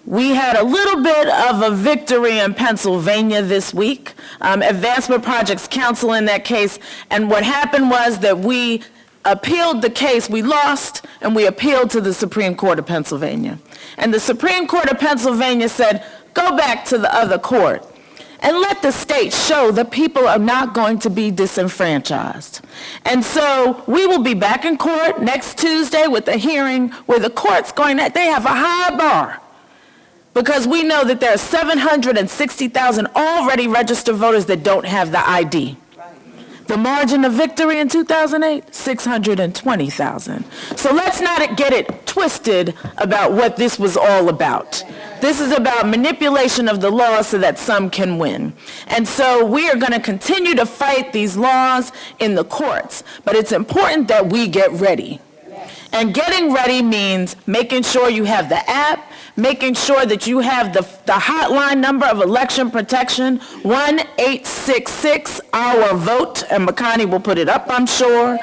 We had a little bit of a victory in Pennsylvania this week. Advancement Project's counsel in that case, and what happened was that we appealed the case. We lost, and we appealed to the Supreme Court of Pennsylvania. And the Supreme Court of Pennsylvania said, go back to the other court and let the state show that people are not going to be disenfranchised. And so we will be back in court next Tuesday with a hearing where the court's they have a high bar, because we know that there are 760,000 already registered voters that don't have the ID. The margin of victory in 2008, 620,000. So let's not get it twisted about what this was all about. This is about manipulation of the law so that some can win. And so we are going to continue to fight these laws in the courts, but it's important that we get ready. And getting ready means making sure you have the app, making sure that you have the hotline number of election protection, 1-866-OUR-VOTE, and Makani will put it up, I'm sure.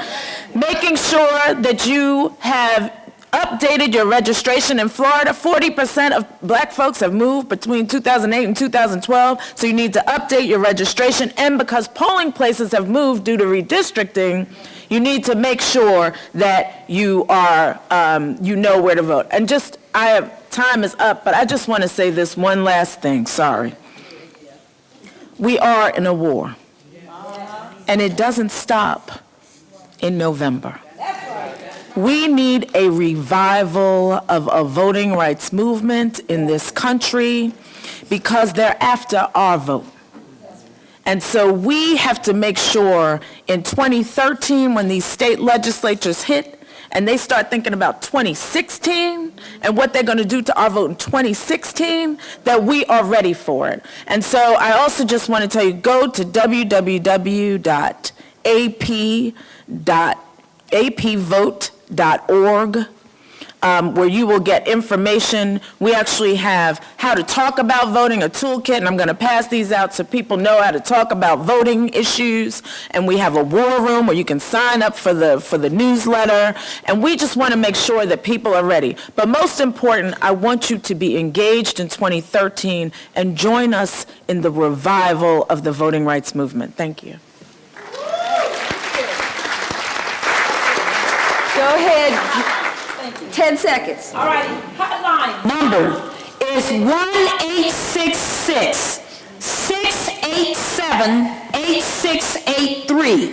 Making sure that you have updated your registration in Florida. 40% of black folks have moved between 2008 and 2012, so you need to update your registration. And because polling places have moved due to redistricting, you need to make sure that you are, you know where to vote. And time is up, but I just want to say this one last thing, sorry. We are in a war, and it doesn't stop in November. We need a revival of a voting rights movement in this country because they're after our vote. And so we have to make sure in 2013, when these state legislatures hit, and they start thinking about 2016 and what they're going to do to our vote in 2016, that we are ready for it. And so I also just want to tell you, go to www.apvote.org, where you will get information. We actually have how to talk about voting, a toolkit, and I'm going to pass these out so people know how to talk about voting issues. And we have a war room where you can sign up for the newsletter. And we just want to make sure that people are ready. But most important, I want you to be engaged in 2013 and join us in the revival of the voting rights movement. Thank you. Go ahead. 10 seconds. All right, hotline. Number is 1-866-687-8683.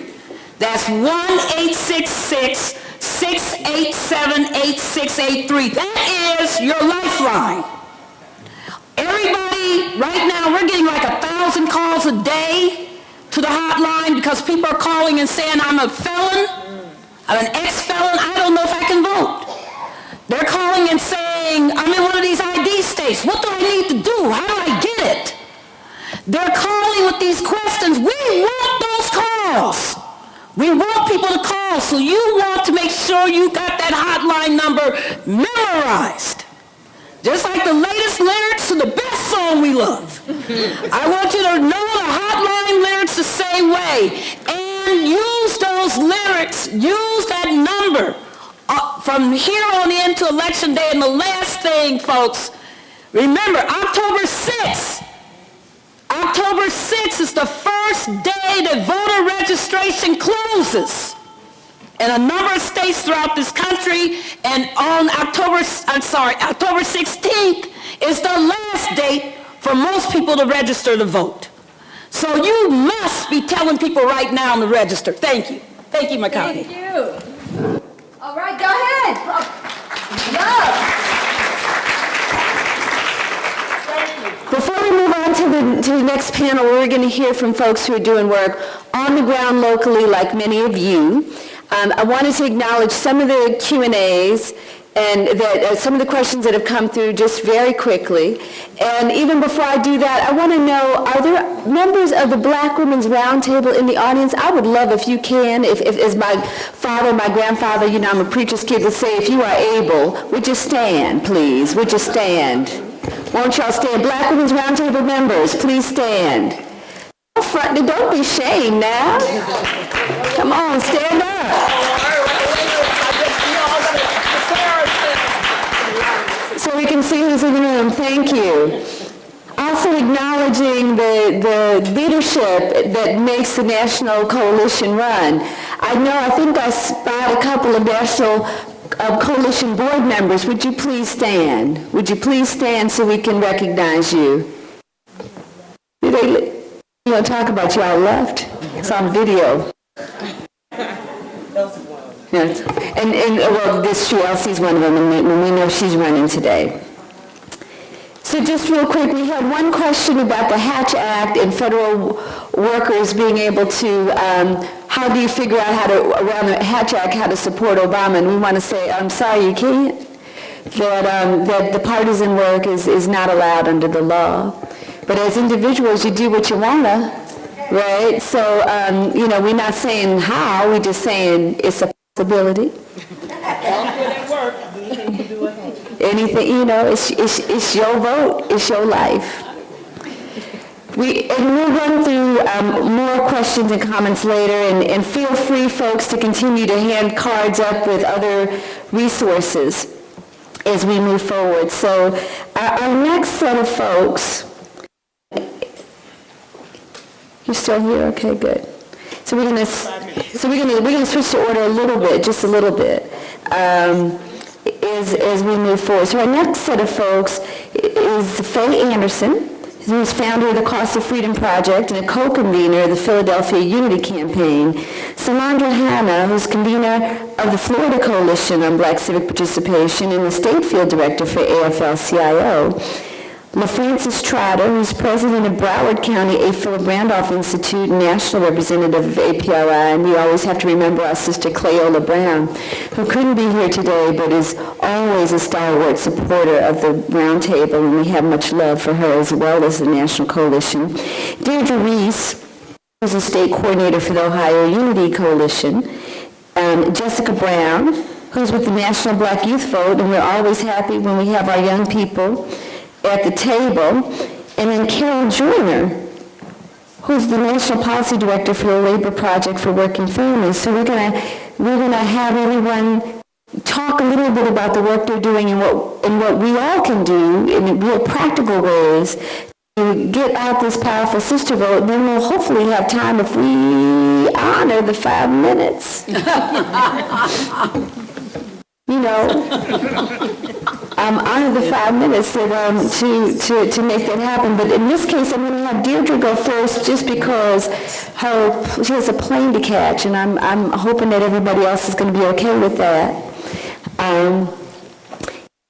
That's 1-866-687-8683. That is your lifeline. Everybody, right now, we're getting like 1,000 calls a day to the hotline because people are calling and saying, I'm a felon, I'm an ex-felon, I don't know if I can vote. They're calling and saying, I'm in one of these ID states. What do I need to do? How do I get it? They're calling with these questions. We want those calls. We want people to call. So you want to make sure you got that hotline number memorized. Just like the latest lyrics to the best song we love. I want you to know the hotline lyrics the same way. And use those lyrics. Use that number. From here on in to Election Day. And the last thing, folks, remember, October 6th. October 6th is the first day that voter registration closes in a number of states throughout this country. And on October 16th is the last date for most people to register to vote. So you must be telling people right now to register. Thank you. Thank you, Makani. Thank you. All right, go ahead. Love. Before we move on to the next panel, we're going to hear from folks who are doing work on the ground locally, like many of you. I wanted to acknowledge some of the Q&As and some of the questions that have come through just very quickly. And even before I do that, I want to know, are there members of the Black Women's Roundtable in the audience? I would love if you can, if as my father, my grandfather, you know, I'm a preacher's kid, would say, if you are able, would you stand, please? Would you stand? Won't y'all stand? Black Women's Roundtable members, please stand. Don't be ashamed now. Come on, stand up. So we can see who's in the room. Thank you. Also acknowledging the leadership that makes the National Coalition run. I think I spot a couple of National Coalition board members. Would you please stand? Would you please stand so we can recognize you? You want to talk about y'all left? It's on video. Yes. And well, this true, ALC's one of them, and we know she's running today. So just real quick, we had one question about the Hatch Act and federal workers being able to, how do you figure out how to, around the Hatch Act, how to support Obama? And we want to say, I'm sorry, you can't. That the partisan work is not allowed under the law. But as individuals, you do what you want to, right? So, you know, we're not saying how, we're just saying it's a possibility. anything, you know, it's your vote, it's your life. We'll run through more questions and comments later, and feel free, folks, to continue to hand cards up with other resources as we move forward. So our next set of folks, you're still here? Okay, good. So we're gonna switch the order a little bit, just a little bit, as we move forward. So our next set of folks is Faye Anderson, who is founder of the Cost of Freedom Project and a co-convener of the Philadelphia Unity Campaign. Salandra Hanna, who's convener of the Florida Coalition on Black Civic Participation and the state field director for AFL-CIO. LaFrancis Trotter, who's president of Broward County A. Philip Randolph Institute and national representative of APRI, and we always have to remember our sister Cleola Brown, who couldn't be here today but is always a stalwart supporter of the Roundtable, and we have much love for her as well as the National Coalition. Deirdre Reese, who's the state coordinator for the Ohio Unity Coalition. Jessica Brown, who's with the National Black Youth Vote, and we're always happy when we have our young people at the table. And then Carol Joyner, who's the National Policy Director for the Labor Project for Working Families. So we're gonna have everyone talk a little bit about the work they're doing and what we all can do in real practical ways to get out this powerful sister vote. And then we'll hopefully have time, if we honor the 5 minutes. You know, honor the 5 minutes to make that happen. But in this case, I'm going to have Deirdre go first, just because she has a plane to catch, and I'm hoping that everybody else is going to be okay with that.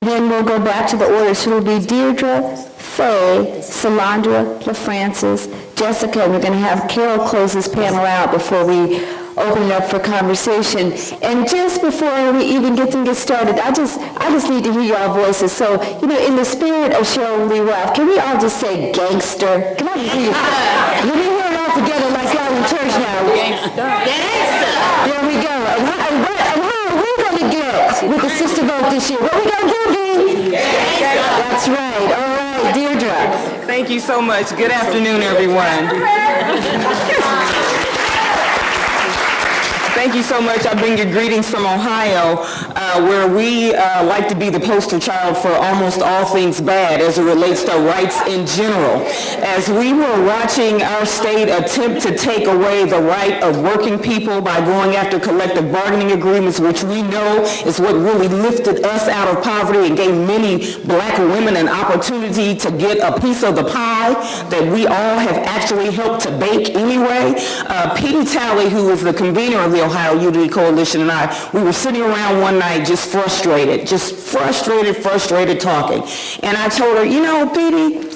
Then we'll go back to the order. So it'll be Deirdre, Faye, Salandra, LaFrancis, Jessica, and we're going to have Carol close this panel out before we open it up for conversation. And just before we even get started, I just need to hear your voices. So, you know, in the spirit of Cheryl Lee Ralph, can we all just say gangster? Come on, hear you. Let me hear it all together like y'all in church now. Gangster. Gangster. There we go. And how are we going to get with the sister vote this year? What are we going to do, D? That's right. All right, Deirdre. Thank you so much. Good afternoon, everyone. Thank you so much. I bring you greetings from Ohio, where we like to be the poster child for almost all things bad as it relates to rights in general. As we were watching our state attempt to take away the right of working people by going after collective bargaining agreements, which we know is what really lifted us out of poverty and gave many black women an opportunity to get a piece of the pie that we all have actually helped to bake anyway. Petey Talley, who is the convener of the Ohio Unity Coalition, and we were sitting around one night just frustrated talking. And I told her, you know, Petey,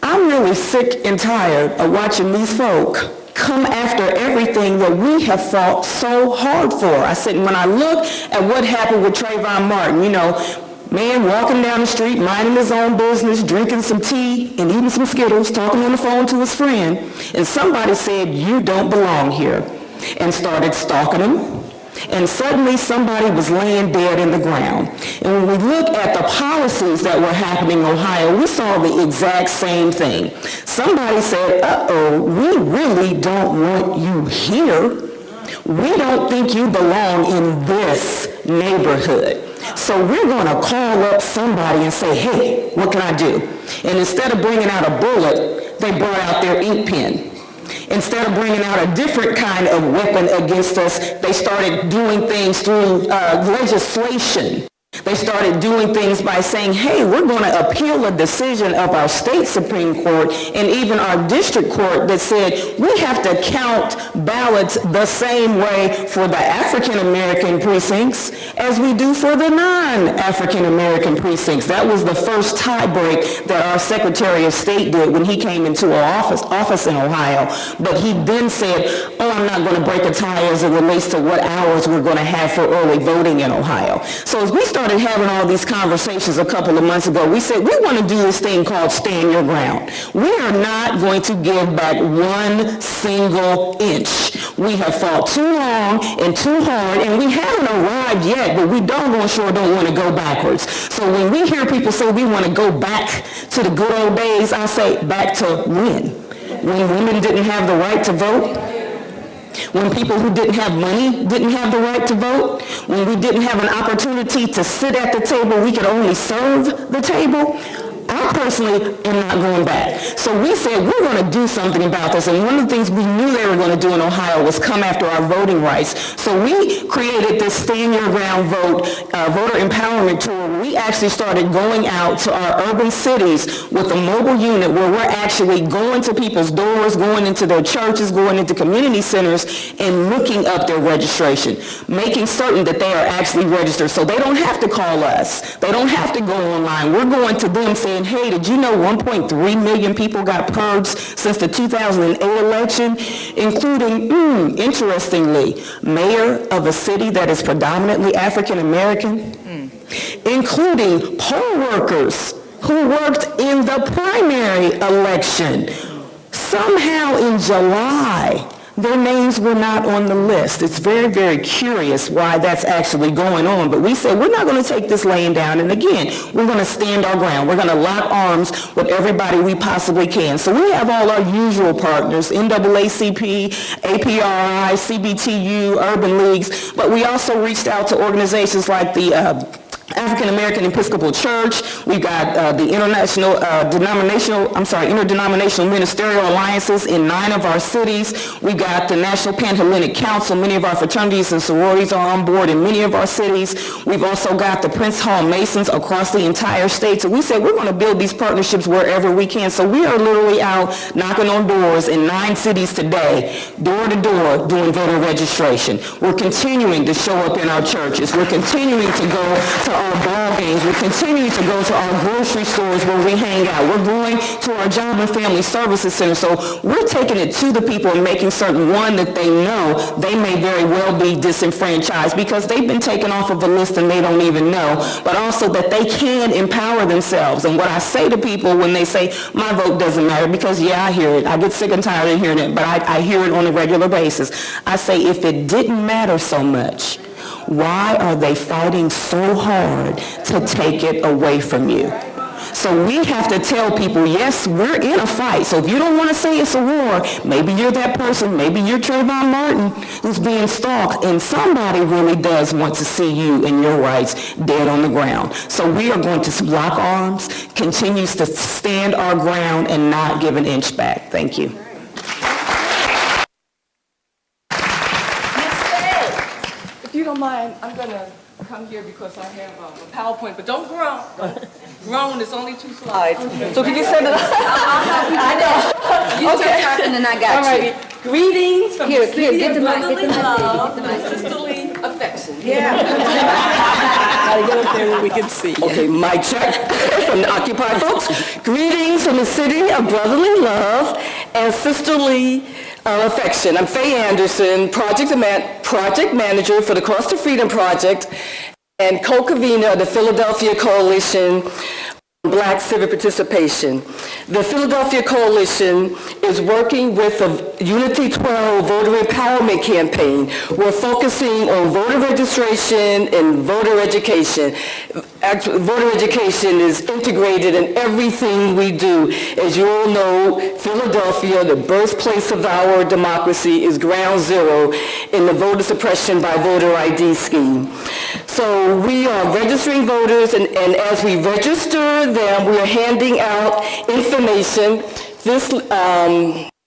I'm really sick and tired of watching these folk come after everything that we have fought so hard for. I said, when I look at what happened with Trayvon Martin, you know, man walking down the street, minding his own business, drinking some tea and eating some Skittles, talking on the phone to his friend, and somebody said, you don't belong here, and started stalking him. And suddenly somebody was laying dead in the ground. And when we look at the policies that were happening in Ohio, we saw the exact same thing. Somebody said, uh-oh, we really don't want you here. We don't think you belong in this neighborhood. So we're going to call up somebody and say, hey, what can I do? And instead of bringing out a bullet, they brought out their ink pen. Instead of bringing out a different kind of weapon against us, they started doing things through legislation. They started doing things by saying, hey, we're going to appeal a decision of our state Supreme Court and even our district court that said we have to count ballots the same way for the African American precincts as we do for the non-African American precincts. That was the first tie break that our Secretary of State did when he came into our office in Ohio. But he then said, oh, I'm not going to break a tie as it relates to what hours we're going to have for early voting in Ohio. So as we started having all these conversations a couple of months ago, we said we want to do this thing called stand your ground. We are not going to give back one single inch. We have fought too long and too hard, and we haven't arrived arrived yet, but we doggone sure don't want to go backwards. So when we hear people say we want to go back to the good old days, I say back to when? When women didn't have the right to vote? When people who didn't have money didn't have the right to vote? When we didn't have an opportunity to sit at the table, we could only serve the table? I personally am not going back. So we said we're going to do something about this. And one of the things we knew they were going to do in Ohio was come after our voting rights. So we created this Stand Your Ground Vote voter empowerment tour. We actually started going out to our urban cities with a mobile unit where we're actually going to people's doors, going into their churches, going into community centers, and looking up their registration, making certain that they are actually registered. So they don't have to call us. They don't have to go online. We're going to them saying, hey, did you know 1.3 million people got purged since the 2008 election, including, interestingly, mayor of a city that is predominantly African American, including poll workers who worked in the primary election. Somehow in July, their names were not on the list. It's very, very curious why that's actually going on. But we said, we're not going to take this laying down. And again, we're going to stand our ground. We're going to lock arms with everybody we possibly can. So we have all our usual partners, NAACP, APRI, CBTU, Urban Leagues. But we also reached out to organizations like the African American Episcopal Church. We've got the interdenominational ministerial alliances in 9 of our cities. We've got the National Panhellenic Council. Many of our fraternities and sororities are on board in many of our cities. We've also got the Prince Hall Masons across the entire state. So we said we're going to build these partnerships wherever we can. So we are literally out knocking on doors in 9 cities today, door to door, doing voter registration. We're continuing to show up in our churches. We're continuing to go to our ball games. We're continuing to go to our grocery stores where we hang out. We're going to our job and family services center. So we're taking it to the people and making certain, one, that they know they may very well be disenfranchised because they've been taken off of a list and they don't even know, but also that they can empower themselves. And what I say to people when they say, my vote doesn't matter, because yeah, I hear it. I get sick and tired of hearing it, but I hear it on a regular basis. I say, if it didn't matter so much, why are they fighting so hard to take it away from you? So we have to tell people, yes, we're in a fight. So if you don't want to say it's a war, maybe you're that person, maybe you're Trayvon Martin who's being stalked, and somebody really does want to see you and your rights dead on the ground. So we are going to lock arms, continue to stand our ground, and not give an inch back. Thank you. If you don't mind, I'm going to come here because I have a PowerPoint, but don't groan. Groan, it's only 2 slides. So can you send it up? I know. You start talking and I got you. Greetings from the city get of the mic, brotherly get the mic, love get the mic. and sisterly affection. Gotta get up there where we can see. Okay, mic check from the occupied folks. Greetings from the city of brotherly love and sisterly affection. I'm Faye Anderson, project manager for the Cross to Freedom Project and co-convener of the Philadelphia Coalition on Black Civic Participation. The Philadelphia Coalition is working with the Unity 12 voter empowerment campaign. We're focusing on voter registration and voter education. Voter education is integrated in everything we do. As you all know, Philadelphia, the birthplace of our democracy, is ground zero in the voter suppression by voter ID scheme. So we are registering voters, and as we register them, we are handing out information. This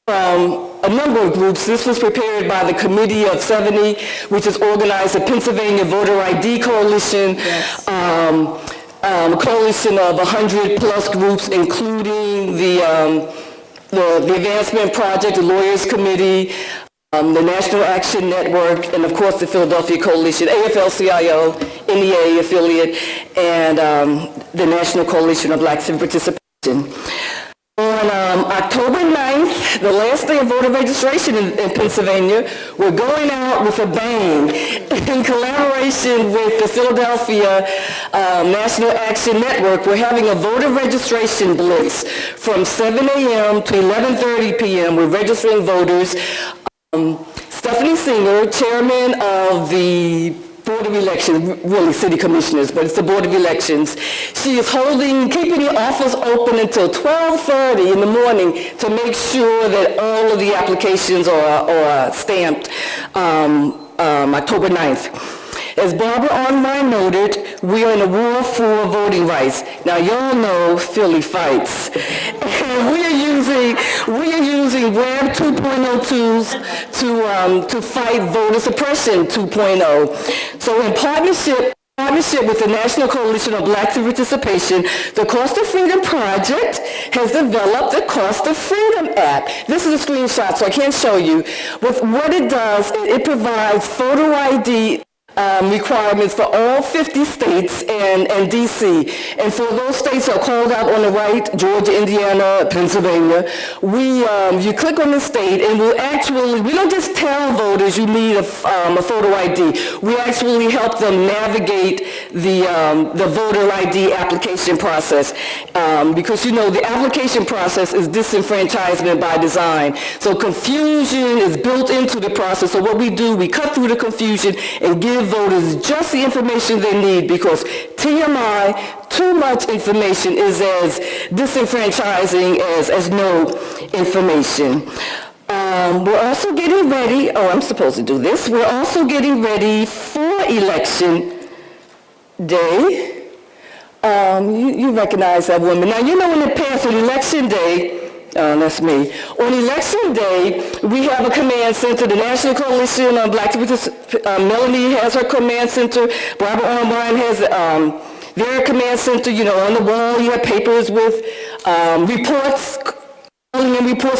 from a number of groups. This was prepared by the Committee of 70, which is organized the Pennsylvania Voter ID Coalition, yes. A coalition of 100 plus groups, including the Advancement Project, the Lawyers Committee, the National Action Network, and of course the Philadelphia Coalition, AFL-CIO, NEA affiliate, and the National Coalition of Black Civic Participation. On October 9th, the last day of voter registration in Pennsylvania, we're going out with a bang in collaboration with the Philadelphia National Action Network. We're having a voter registration blitz from 7 a.m. to 11:30 p.m. We're registering voters. Stephanie Singer, chairman of the Board of Elections, really city commissioners, but it's the Board of Elections. She is keeping the office open until 12:30 in the morning to make sure that all of the applications are stamped October 9th. As Barbara Online noted, we are in a war for voting rights. Now, y'all know Philly fights. And we are using Web 2.0 tools to fight voter suppression 2.0. So in partnership with the National Coalition of Black Civic Participation, the Cost of Freedom Project has developed the Cost of Freedom app. This is a screenshot, so I can't show you. What it does, it provides photo ID requirements for all 50 states and D.C. And so those states are called out on the right, Georgia, Indiana, Pennsylvania. You click on the state and we don't just tell voters you need a photo ID. We actually help them navigate the voter ID application process because, the application process is disenfranchisement by design. So confusion is built into the process. So what we do, we cut through the confusion and give voters just the information they need because TMI, too much information, is as disenfranchising as no information. We're also getting ready, I'm supposed to do this, we're also getting ready for Election Day. You recognize that woman. Now, in the past, on Election Day, that's me. On Election Day, we have a command center. The National Coalition on Black Civic Melanie has her command center. Barbara Online has their command center. On the wall, you have papers with reports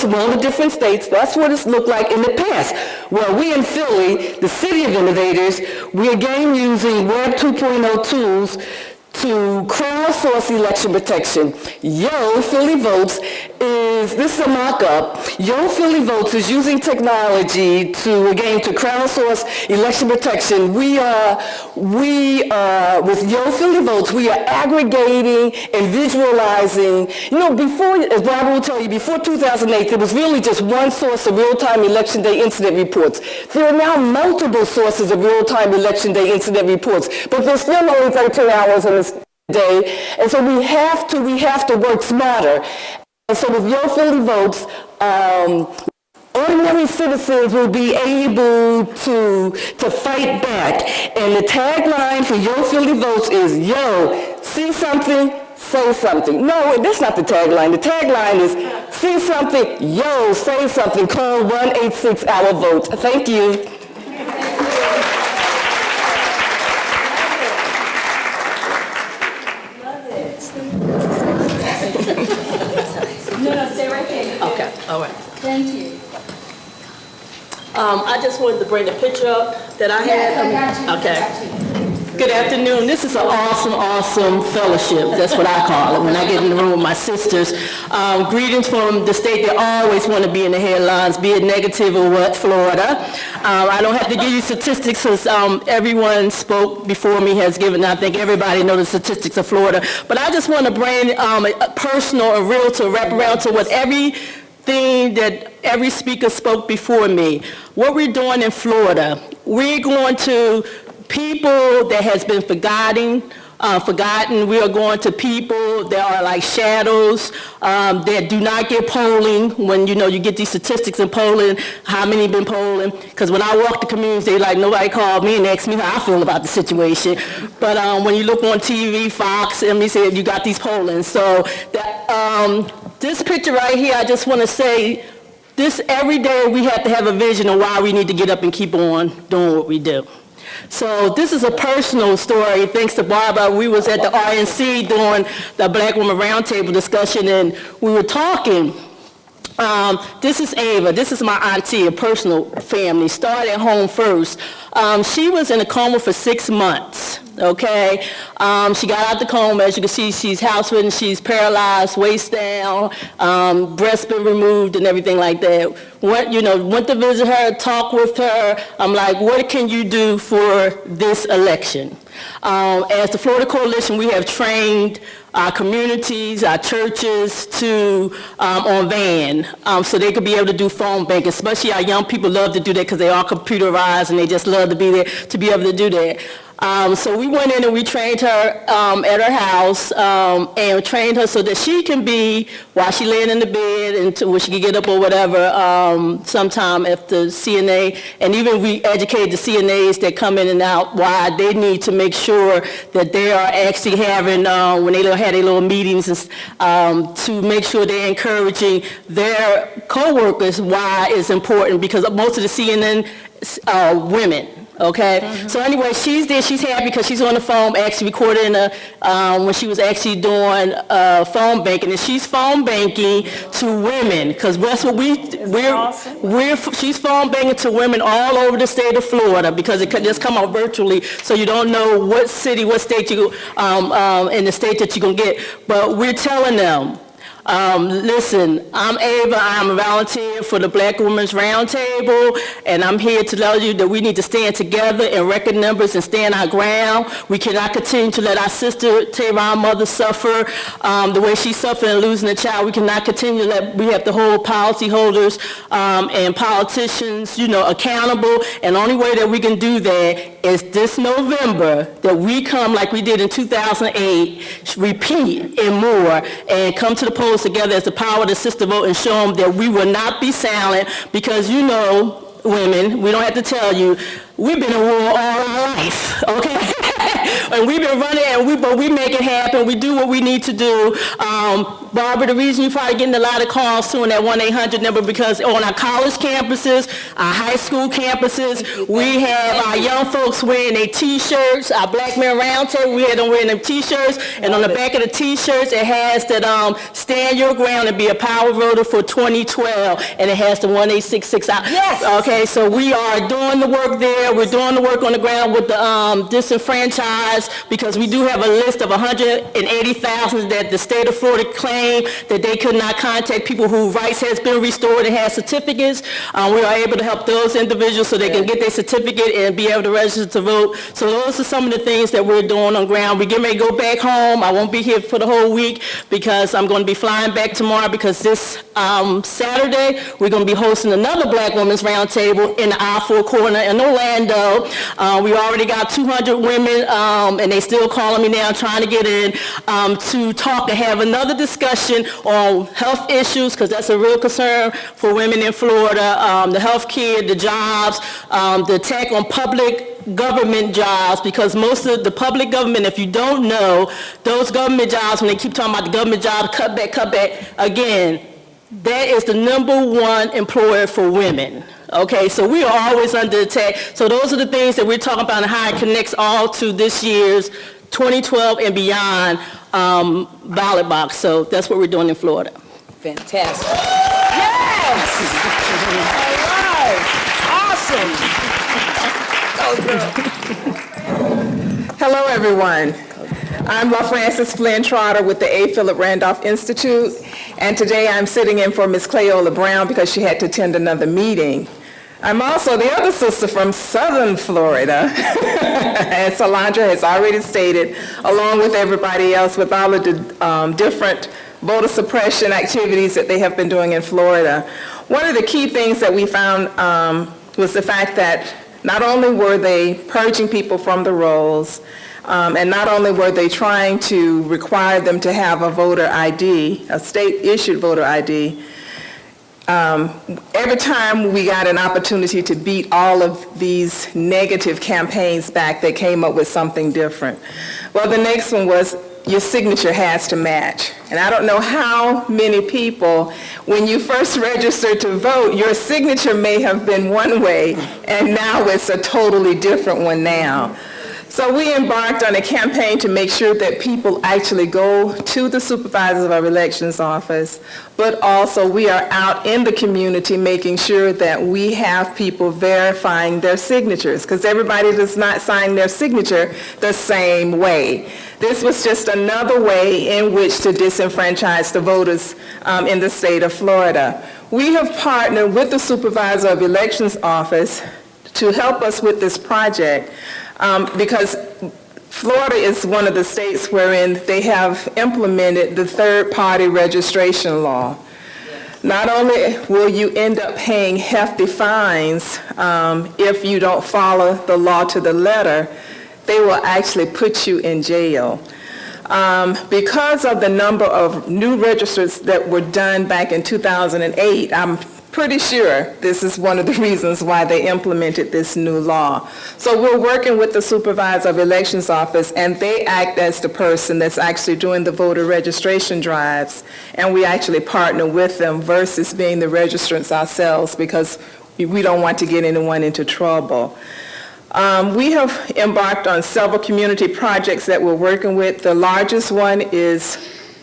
from all the different states. That's what it's looked like in the past. Well, we in Philly, the City of Innovators, we again using Web 2.0 tools to crowdsource election protection. Yo Philly Votes this is a mock-up. Yo Philly Votes is using technology to crowdsource election protection. We are with Yo Philly Votes, we are aggregating and visualizing. Before, as Barbara will tell you, before 2008, there was really just one source of real-time Election Day incident reports. There are now multiple sources of real-time Election Day incident reports, but there's still only 13 hours in this day, and so we have to work smarter. And so with Yo Philly Votes, ordinary citizens will be able to fight back. And the tagline for Yo Philly Votes is, yo, see something, say something. No, that's not the tagline. The tagline is, see something, yo, say something. Call 1-866-OUR-VOTE. Thank you. Okay, all right. Thank you. I just wanted to bring the picture up that I had. Yes, I got you. Okay. Good afternoon. This is an awesome fellowship. That's what I call it when I get in the room with my sisters. Greetings from the state that always want to be in the headlines, be it negative or what, Florida. I don't have to give you statistics because everyone spoke before me has given. I think everybody knows the statistics of Florida. But I just want to bring personal and real to wrap around to what everything that every speaker spoke before me. What we're doing in Florida, we're going to people that has been forgotten. We are going to people that are like shadows, that do not get polling. When you get these statistics in polling, how many been polling? Because when I walk the communities, they like nobody called me and asked me how I feel about the situation. But when you look on TV, Fox, and said you got these polling. So that, this picture right here, I just want to say, this every day we have to have a vision of why we need to get up and keep on doing what we do. So this is a personal story. Thanks to Barbara, we was at the RNC doing the Black Woman Roundtable discussion, and we were talking. This is Ava. This is my auntie, a personal family. Started at home first. She was in a coma for 6 months. okay? She got out the coma. As you can see, she's house-ridden, she's paralyzed, waist down, breast been removed and everything like that. Went to visit her, talk with her. I'm like, what can you do for this election? As the Florida Coalition, we have trained our communities, our churches on VAN, so they could be able to do phone banking. Especially our young people love to do that because they are computerized and they just love to be there to be able to do that. So we went in and we trained her at her house and trained her so that she can be, while she laying in the bed until she can get up or whatever, sometime after CNA. And even we educate the CNAs that come in and out why they need to make sure that they are actually having, when they had their little meetings, to make sure they're encouraging their co-workers why it's important, because most of the CNN are women. Okay, so anyway, she's there. She's happy because she's on the phone, actually recording when she was actually doing phone banking, and she's phone banking to women because that's what she's phone banking to women all over the state of Florida because it could just come out virtually, so you don't know what city, what state you in the state that you're gonna get. But we're telling them. Listen, I'm Ava. I'm a volunteer for the Black Women's Roundtable, and I'm here to tell you that we need to stand together in record numbers and stand our ground. We cannot continue to let our sister, Tehran mother, suffer the way she suffered in losing a child. We cannot continue to let, we have to hold policyholders and politicians, accountable, and the only way that we can do that is this November, that we come like we did in 2008, repeat and more, and come to the polls together as the power of the sister vote and show them that we will not be silent because women, we don't have to tell you, we've been in war all our life, okay? And we've been running, but we make it happen. We do what we need to do. Barbara, the reason you're probably getting a lot of calls soon at 1-800 number because on our college campuses, our high school campuses, we have our young folks wearing their T-shirts, our Black Men Roundtable, we had them wearing them T-shirts, and on the back of the T-shirts, it has that stand your ground and be a power voter for 2012, and it has the 1866 out. Yes! Okay, so we are doing the work there. We're doing the work on the ground with the disenfranchised because we do have a list of 180,000 that the state of Florida claimed that they could not contact people whose rights has been restored and have certificates. We are able to help those individuals so they can get their certificate and be able to register to vote. So those are some of the things that we're doing on ground. We're getting ready to go back home. I won't be here for the whole week because I'm going to be flying back tomorrow because this Saturday we're going to be hosting another Black Women's Roundtable in the I-4 corner in Orlando. We already got 200 women and they still calling me now trying to get in to talk and have another discussion on health issues because that's a real concern for women in Florida, the health care, the jobs, the attack on public government jobs because most of the public government, if you don't know, those government jobs, when they keep talking about the government jobs, cut back, again, that is the #1 employer for women. Okay, so we are always under attack. So those are the things that we're talking about and how it connects all to this year's 2012 and beyond ballot box. So that's what we're doing in Florida. Fantastic. Yes! All right. Awesome. Hello, everyone. I'm LaFrancis Flynn Trotter with the A. Philip Randolph Institute, and today I'm sitting in for Ms. Cleola Brown because she had to attend another meeting. I'm also the other sister from Southern Florida, as Solandra has already stated, along with everybody else with all of the different voter suppression activities that they have been doing in Florida. One of the key things that we found was the fact that not only were they purging people from the rolls, and not only were they trying to require them to have a voter ID, a state-issued voter ID, every time we got an opportunity to beat all of these negative campaigns back, they came up with something different. Well, the next one was your signature has to match. And I don't know how many people, when you first registered to vote, your signature may have been one way, and now it's a totally different one now. So we embarked on a campaign to make sure that people actually go to the supervisor of elections office, but also we are out in the community making sure that we have people verifying their signatures, because everybody does not sign their signature the same way. This was just another way in which to disenfranchise the voters in the state of Florida. We have partnered with the supervisor of elections office to help us with this project because Florida is one of the states wherein they have implemented the third-party registration law. Not only will you end up paying hefty fines if you don't follow the law to the letter, they will actually put you in jail. Because of the number of new registers that were done back in 2008, I'm pretty sure this is one of the reasons why they implemented this new law. So we're working with the supervisor of elections office, and they act as the person that's actually doing the voter registration drives, and we actually partner with them versus being the registrants ourselves because we don't want to get anyone into trouble. We have embarked on several community projects that we're working with. The largest one is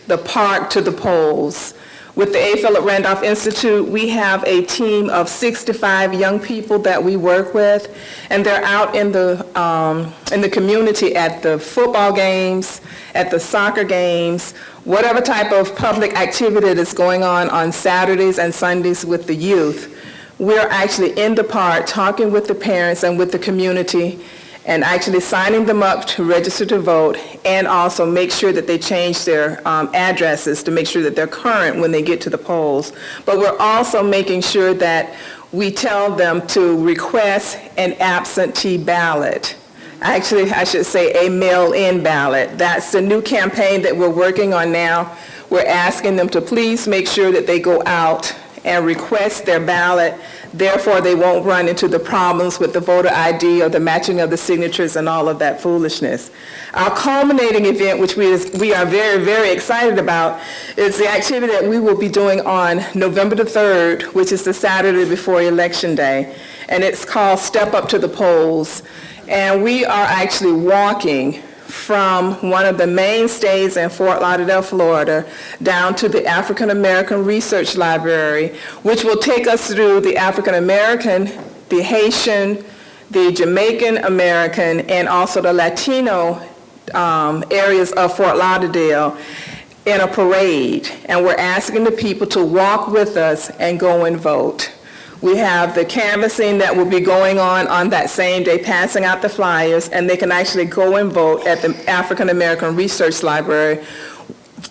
the Park to the Polls. With the A. Philip Randolph Institute, we have a team of 65 young people that we work with, and they're out in the community at the football games, at the soccer games, whatever type of public activity that's going on Saturdays and Sundays with the youth. We're actually in the park talking with the parents and with the community and actually signing them up to register to vote and also make sure that they change their addresses to make sure that they're current when they get to the polls. But we're also making sure that we tell them to request an absentee ballot. Actually, I should say a mail-in ballot. That's the new campaign that we're working on now. We're asking them to please make sure that they go out and request their ballot. Therefore, they won't run into the problems with the voter ID or the matching of the signatures and all of that foolishness. Our culminating event, which we are very, very excited about, is the activity that we will be doing on November the 3rd, which is the Saturday before Election Day. And it's called Step Up to the Polls. And we are actually walking from one of the mainstays in Fort Lauderdale, Florida, down to the African American Research Library, which will take us through the African American, the Haitian, the Jamaican American, and also the Latino areas of Fort Lauderdale in a parade. And we're asking the people to walk with us and go and vote. We have the canvassing that will be going on that same day, passing out the flyers, and they can actually go and vote at the African American Research Library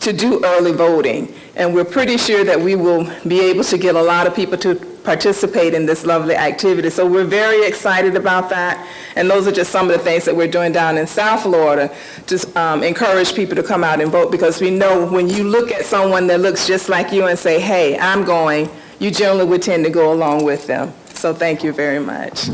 to do early voting. And we're pretty sure that we will be able to get a lot of people to participate in this lovely activity. So we're very excited about that. And those are just some of the things that we're doing down in South Florida to encourage people to come out and vote, because we know when you look at someone that looks just like you and say, hey, I'm going, you generally would tend to go along with them. So thank you very much.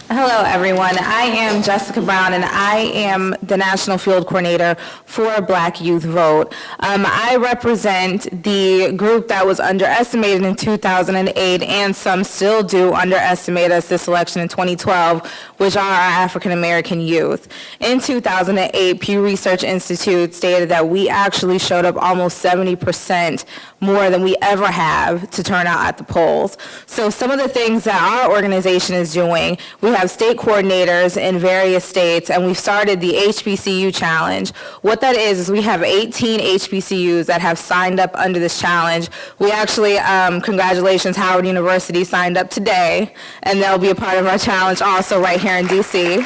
Hello, everyone. I am Jessica Brown, and I am the National Field Coordinator for Black Youth Vote. I represent the group that was underestimated in 2008, and some still do underestimate us this election in 2012, which are our African American youth. In 2008, Pew Research Institute stated that we actually showed up almost 70% more than we ever have to turn out at the polls. So some of the things that our organization is doing, we have state coordinators in various states, and we've started the HBCU Challenge. What that is we have 18 HBCUs that have signed up under this challenge. We actually, congratulations, Howard University signed up today, and they'll be a part of our challenge also right here in DC.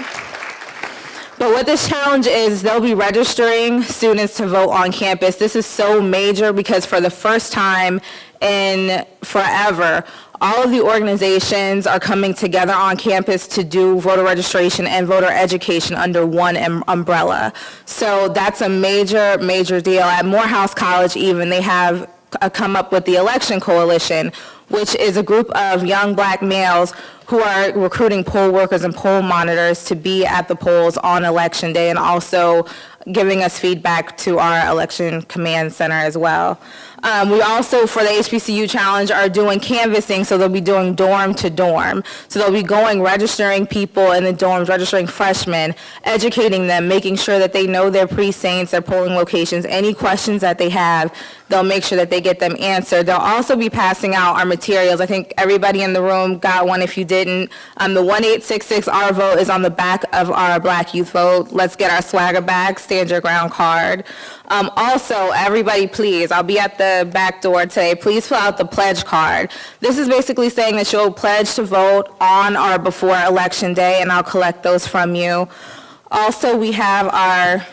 But what this challenge is, they'll be registering students to vote on campus. This is so major because for the first time in forever, all of the organizations are coming together on campus to do voter registration and voter education under one umbrella. So that's a major, major deal. At Morehouse College even, they have come up with the Election Coalition, which is a group of young black males who are recruiting poll workers and poll monitors to be at the polls on election day and also giving us feedback to our election command center as well. We also, for the HBCU Challenge, are doing canvassing, so they'll be doing dorm to dorm. So they'll be going, registering people in the dorms, registering freshmen, educating them, making sure that they know their precincts, their polling locations, any questions that they have, they'll make sure that they get them answered. They'll also be passing out our materials. I think everybody in the room got one if you didn't. The 1866 Our Vote is on the back of our Black Youth Vote. Let's get our swagger back, stand your ground card. Also, everybody please, I'll be at the back door today, please fill out the pledge card. This is basically saying that you'll pledge to vote on or before Election Day, and I'll collect those from you. Also, we have our,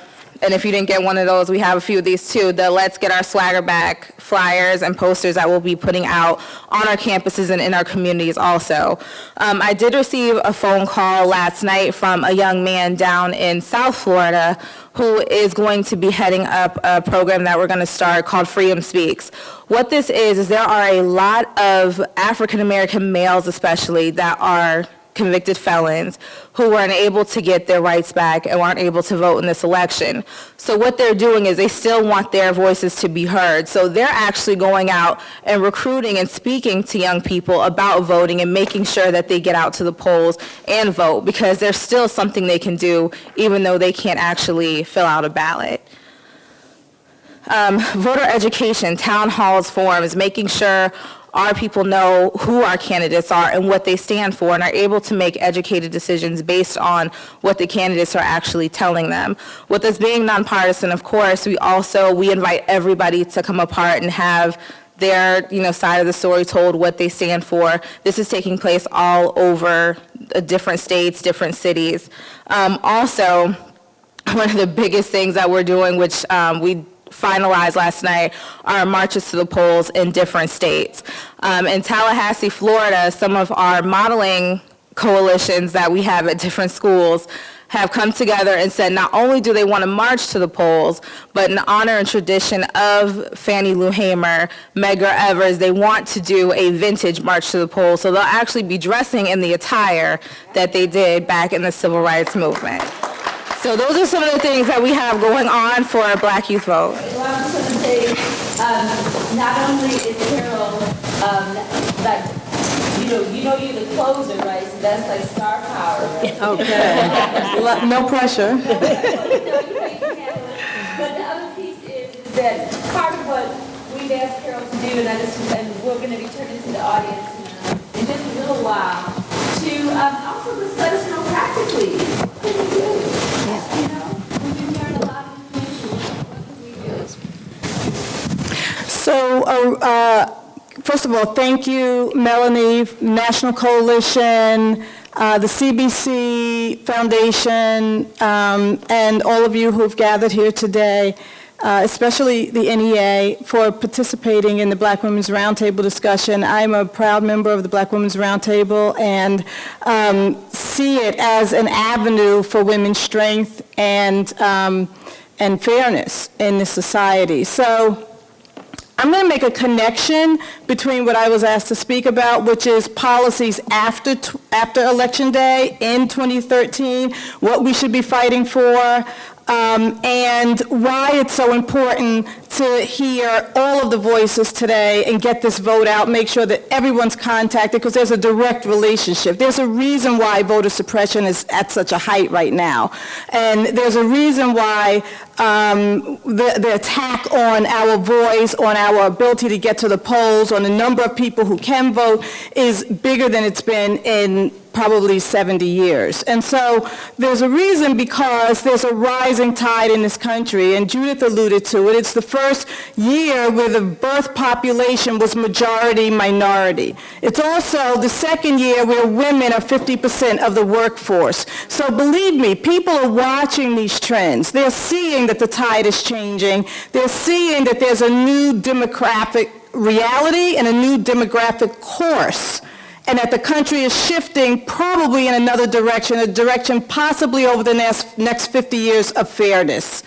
and if you didn't get one of those, we have a few of these too, the Let's Get Our Swagger Back flyers and posters that we'll be putting out on our campuses and in our communities also. I did receive a phone call last night from a young man down in South Florida who is going to be heading up a program that we're going to start called Freedom Speaks. What this is there are a lot of African American males especially that are convicted felons who weren't able to get their rights back and weren't able to vote in this election. So what they're doing is they still want their voices to be heard. So they're actually going out and recruiting and speaking to young people about voting and making sure that they get out to the polls and vote, because there's still something they can do even though they can't actually fill out a ballot. Voter education, town halls, forums, making sure our people know who our candidates are and what they stand for and are able to make educated decisions based on what the candidates are actually telling them. With us being nonpartisan, of course, we invite everybody to come apart and have their side of the story told, what they stand for. This is taking place all over different states, different cities. Also, one of the biggest things that we're doing, which we finalized last night, are marches to the polls in different states. In Tallahassee, Florida, some of our modeling coalitions that we have at different schools have come together and said not only do they want to march to the polls, but in honor and tradition of Fannie Lou Hamer, Medgar Evers, they want to do a vintage march to the polls. So they'll actually be dressing in the attire that they did back in the Civil Rights Movement. So those are some of the things that we have going on for our Black Youth Vote. Well, I was going to say, not only is Carol, like, you're the closer, right? So that's like star power. Right? Okay. No pressure. But the other piece is that part of what we've asked Carol to do, and we're going to be turning to the audience in just a little while, to also just let us know practically what can we do. We've been hearing a lot of information. What can we do? So, first of all, thank you, Melanie, National Coalition, the CBC Foundation, and all of you who have gathered here today, especially the NEA, for participating in the Black Women's Roundtable discussion. I'm a proud member of the Black Women's Roundtable and see it as an avenue for women's strength and fairness in this society. So I'm going to make a connection between what I was asked to speak about, which is policies after Election Day in 2013, what we should be fighting for, and why it's so important to hear all of the voices today and get this vote out, make sure that everyone's contacted, because there's a direct relationship. There's a reason why voter suppression is at such a height right now. And there's a reason why the attack on our voice, on our ability to get to the polls, on the number of people who can vote is bigger than it's been in probably 70 years. And so there's a reason, because there's a rising tide in this country, and Judith alluded to it. It's the first year where the birth population was majority minority. It's also the second year where women are 50% of the workforce. So believe me, people are watching these trends. They're seeing that the tide is changing. They're seeing that there's a new demographic reality and a new demographic course, and that the country is shifting probably in another direction, a direction possibly over the next 50 years of fairness.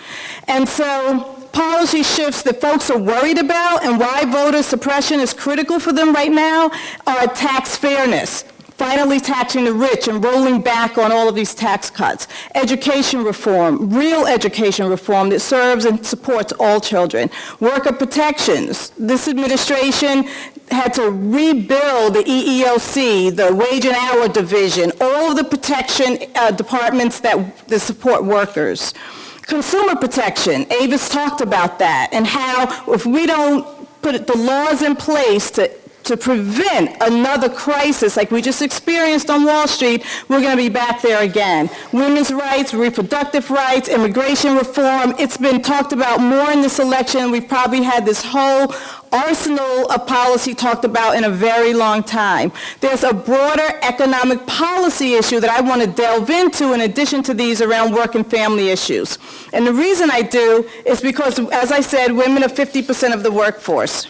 And so policy shifts that folks are worried about and why voter suppression is critical for them right now are tax fairness. finally taxing the rich and rolling back on all of these tax cuts. Education reform, real education reform that serves and supports all children. Worker protections. This administration had to rebuild the EEOC, the Wage and Hour Division, all of the protection departments that support workers. Consumer protection, Avis talked about that, and how if we don't put the laws in place to prevent another crisis like we just experienced on Wall Street, we're going to be back there again. Women's rights, reproductive rights, immigration reform, it's been talked about more in this election. We've probably had this whole arsenal of policy talked about in a very long time. There's a broader economic policy issue that I want to delve into in addition to these around work and family issues. And the reason I do is because, as I said, women are 50% of the workforce.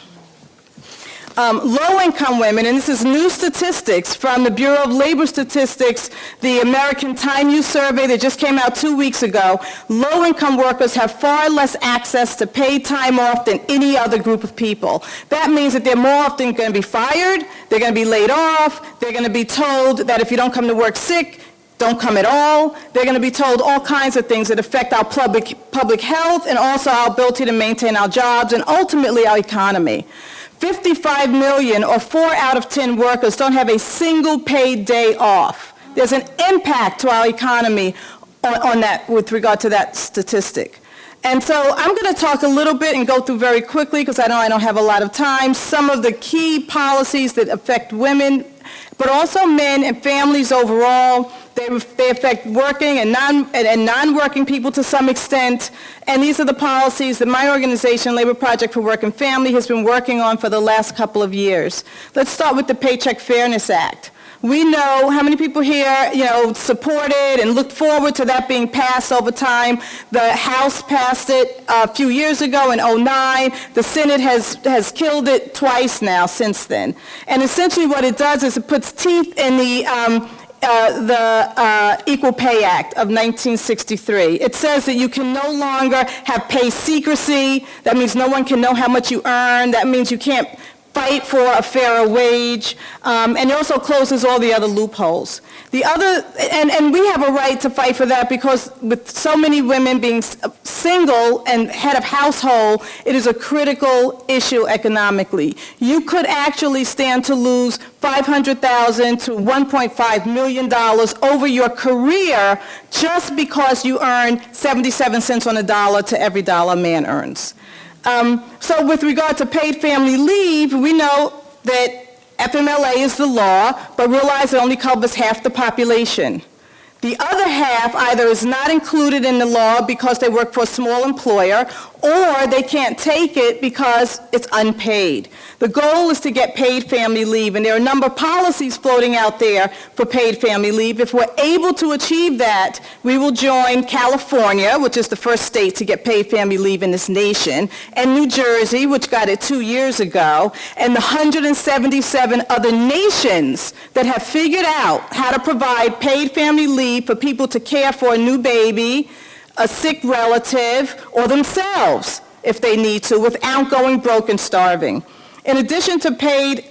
Low-income women, and this is new statistics from the Bureau of Labor Statistics, the American Time Use Survey that just came out 2 weeks ago, low-income workers have far less access to paid time off than any other group of people. That means that they're more often going to be fired, they're going to be laid off, they're going to be told that if you don't come to work sick, don't come at all. They're going to be told all kinds of things that affect our public health and also our ability to maintain our jobs and ultimately our economy. 55 million, or 4 out of 10 workers, don't have a single paid day off. There's an impact to our economy on that with regard to that statistic. And so I'm going to talk a little bit and go through very quickly, because I know I don't have a lot of time, some of the key policies that affect women, but also men and families overall. They affect working and non-working people to some extent. And these are the policies that my organization, Labor Project for Work and Family, has been working on for the last couple of years. Let's start with the Paycheck Fairness Act. We know how many people here, supported and looked forward to that being passed over time. The House passed it a few years ago in 2009. The Senate has killed it twice now since then. And essentially what it does is it puts teeth in the Equal Pay Act of 1963. It says that you can no longer have pay secrecy. That means no one can know how much you earn. That means you can't fight for a fairer wage, and it also closes all the other loopholes. And we have a right to fight for that because with so many women being single and head of household, it is a critical issue economically. You could actually stand to lose $500,000 to $1.5 million over your career just because you earn 77 cents on the dollar to every dollar a man earns. So with regard to paid family leave, we know that FMLA is the law, but realize it only covers half the population. The other half either is not included in the law because they work for a small employer, or they can't take it because it's unpaid. The goal is to get paid family leave, and there are a number of policies floating out there for paid family leave. If we're able to achieve that, we will join California, which is the first state to get paid family leave in this nation, and New Jersey, which got it 2 years ago, and the 177 other nations that have figured out how to provide paid family leave for people to care for a new baby, a sick relative, or themselves, if they need to, without going broke and starving. In addition to paid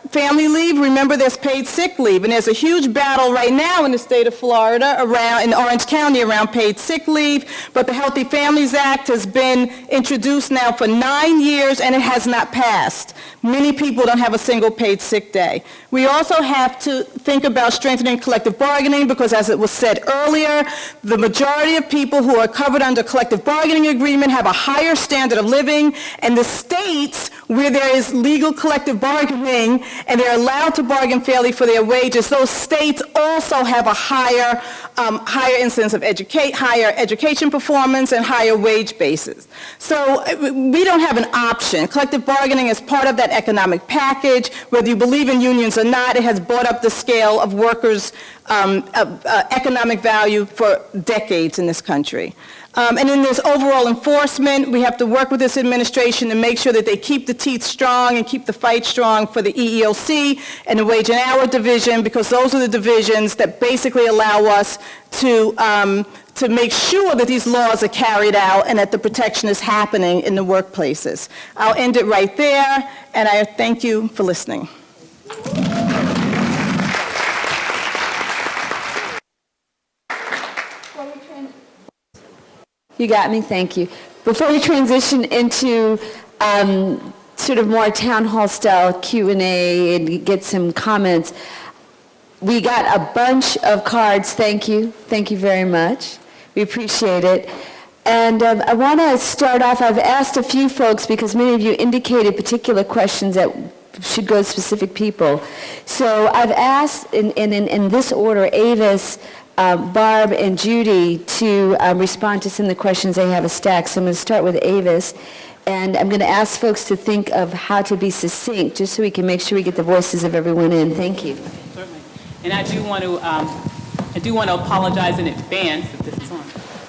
family leave, remember there's paid sick leave, and there's a huge battle right now in the state of Florida, in Orange County, around paid sick leave, but the Healthy Families Act has been introduced now for 9 years, and it has not passed. Many people don't have a single paid sick day. We also have to think about strengthening collective bargaining because, as it was said earlier, the majority of people who are covered under collective bargaining agreement have a higher standard of living, and the states where there is legal collective bargaining and they're allowed to bargain fairly for their wages, those states also have a higher incidence of higher education performance and higher wage bases. So we don't have an option. Collective bargaining is part of that economic package. Whether you believe in unions or not, it has brought up the scale of workers' economic value for decades in this country. And then there's overall enforcement. We have to work with this administration to make sure that they keep the teeth strong and keep the fight strong for the EEOC and the Wage and Hour Division, because those are the divisions that basically allow us to make sure that these laws are carried out and that the protection is happening in the workplaces. I'll end it right there, and I thank you for listening. You got me, thank you. Before we transition into sort of more town hall style Q&A and get some comments, we got a bunch of cards. Thank you very much. We appreciate it. And I want to start off, I've asked a few folks because many of you indicated particular questions that should go to specific people. So I've asked in this order, Avis, Barb, and Judy to respond to some of the questions. They have a stack. So I'm going to start with Avis. And I'm going to ask folks to think of how to be succinct, just so we can make sure we get the voices of everyone in. Thank you. Certainly. And I do want to apologize in advance if this is on,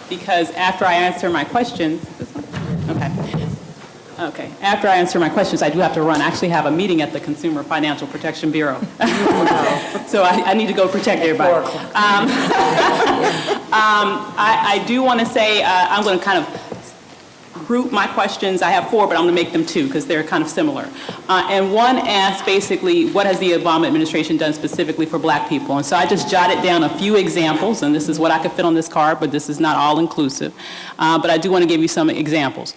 because after I answer my questions, is this on? Okay. After I answer my questions, I do have to run. I actually have a meeting at the Consumer Financial Protection Bureau. So I need to go protect everybody. I do want to say I'm going to kind of group my questions. I have 4, but I'm going to make them 2 because they're kind of similar. And one asks basically, what has the Obama administration done specifically for black people? And so I just jotted down a few examples, and this is what I could fit on this card, but this is not all inclusive. But I do want to give you some examples.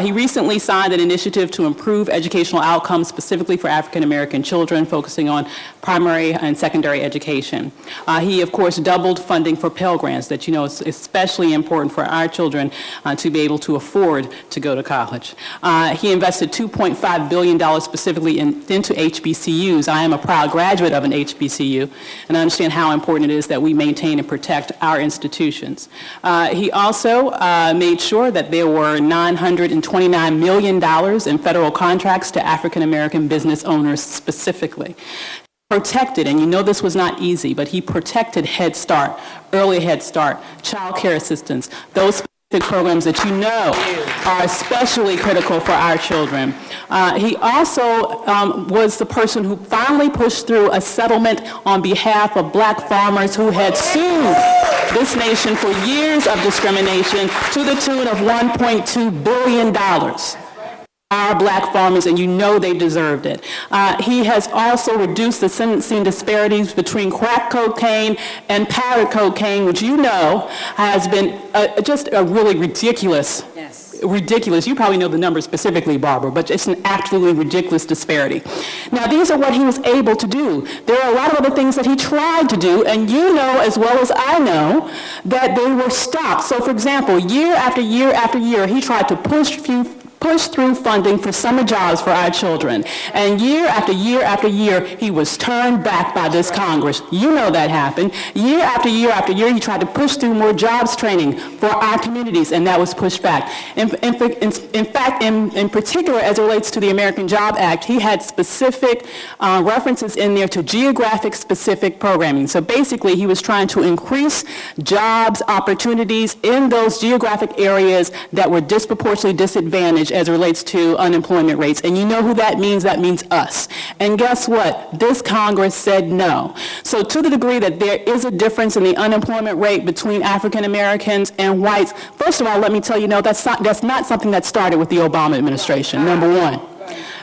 He recently signed an initiative to improve educational outcomes specifically for African American children, focusing on primary and secondary education. He, of course, doubled funding for Pell Grants that, is especially important for our children to be able to afford to go to college. He invested $2.5 billion specifically into HBCUs. I am a proud graduate of an HBCU, and I understand how important it is that we maintain and protect our institutions. He also made sure that there were $929 million in federal contracts to African American business owners specifically. Protected, and this was not easy, but he protected Head Start, Early Head Start, Child Care Assistance, those programs that are especially critical for our children. He also was the person who finally pushed through a settlement on behalf of black farmers who had sued this nation for years of discrimination to the tune of $1.2 billion. Our black farmers, and they deserved it. He has also reduced the sentencing disparities between crack cocaine and powder cocaine, which has been just a really ridiculous. You probably know the numbers specifically, Barbara, but it's an absolutely ridiculous disparity. Now, these are what he was able to do. There are a lot of other things that he tried to do, and as well as I know, that they were stopped. So, for example, year after year after year, he tried to push through funding for summer jobs for our children. And year after year after year, he was turned back by this Congress. That happened. Year after year after year, he tried to push through more jobs training for our communities, and that was pushed back. In fact, in particular, as it relates to the American Job Act, he had specific references in there to geographic-specific programming. So basically, he was trying to increase jobs, opportunities in those geographic areas that were disproportionately disadvantaged as it relates to unemployment rates. And who that means? That means us. And guess what? This Congress said no. So to the degree that there is a difference in the unemployment rate between African Americans and whites, first of all, let me tell you, that's not something that started with the Obama administration, number one.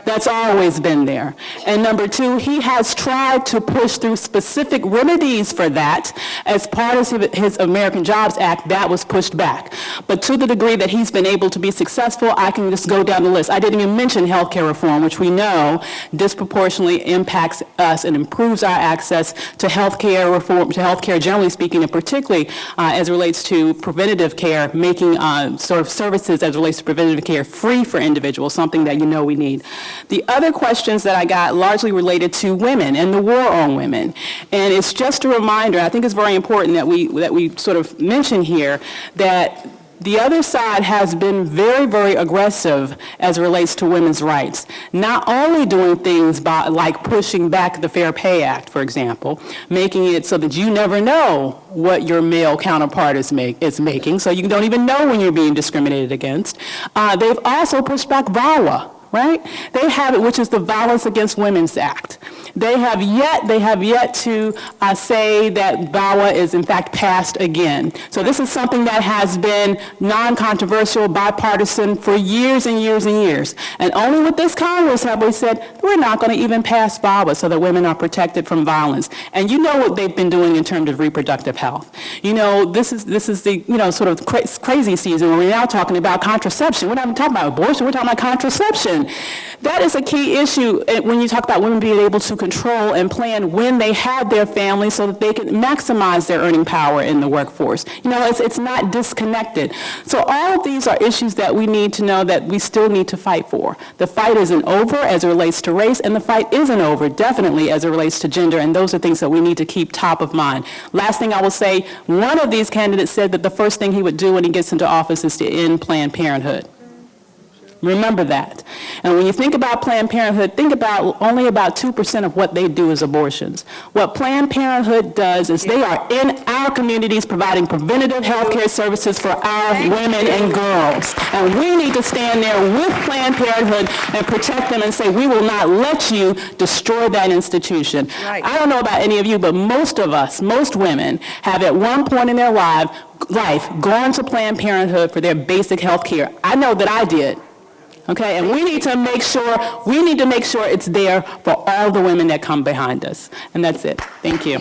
That's always been there. And number 2, he has tried to push through specific remedies for that. As part of his American Jobs Act, that was pushed back. But to the degree that he's been able to be successful, I can just go down the list. I didn't even mention health care reform, which we know disproportionately impacts us and improves our access to health care reform, to health care generally speaking, and particularly as it relates to preventative care, making sort of services as it relates to preventative care free for individuals, something that we need. The other questions that I got largely related to women and the war on women. And it's just a reminder, I think it's very important that we sort of mention here that the other side has been very, very aggressive as it relates to women's rights. Not only doing things like pushing back the Fair Pay Act, for example, making it so that you never know what your male counterpart is making, so you don't even know when you're being discriminated against. They've also pushed back VAWA. Right? They have it, which is the Violence Against Women's Act. They have yet to say that VAWA is in fact passed again. So this is something that has been non-controversial, bipartisan for years and years and years. And only with this Congress have we said, we're not going to even pass VAWA so that women are protected from violence. And you know what they've been doing in terms of reproductive health. You know, this is the, you know, sort of crazy season where we're now talking about contraception. We're not even talking about abortion, we're talking about contraception. That is a key issue when you talk about women being able to control and plan when they have their family so that they can maximize their earning power in the workforce. You know, it's not disconnected. So all of these are issues that we need to know that we still need to fight for. The fight isn't over as it relates to race, and the fight isn't over definitely as it relates to gender, and those are things that we need to keep top of mind. Last thing I will say, one of these candidates said that the first thing he would do when he gets into office is to end Planned Parenthood. Remember that. And when you think about Planned Parenthood, think about only about 2% of what they do is abortions. What Planned Parenthood does is they are in our communities providing preventative health care services for our women and girls. And we need to stand there with Planned Parenthood and protect them and say, we will not let you destroy that institution. Right. I don't know about any of you, but most of us, most women, have at one point in their life gone to Planned Parenthood for their basic health care. I know that I did. Okay, and we need to make sure it's there for all the women that come behind us. And that's it. Thank you.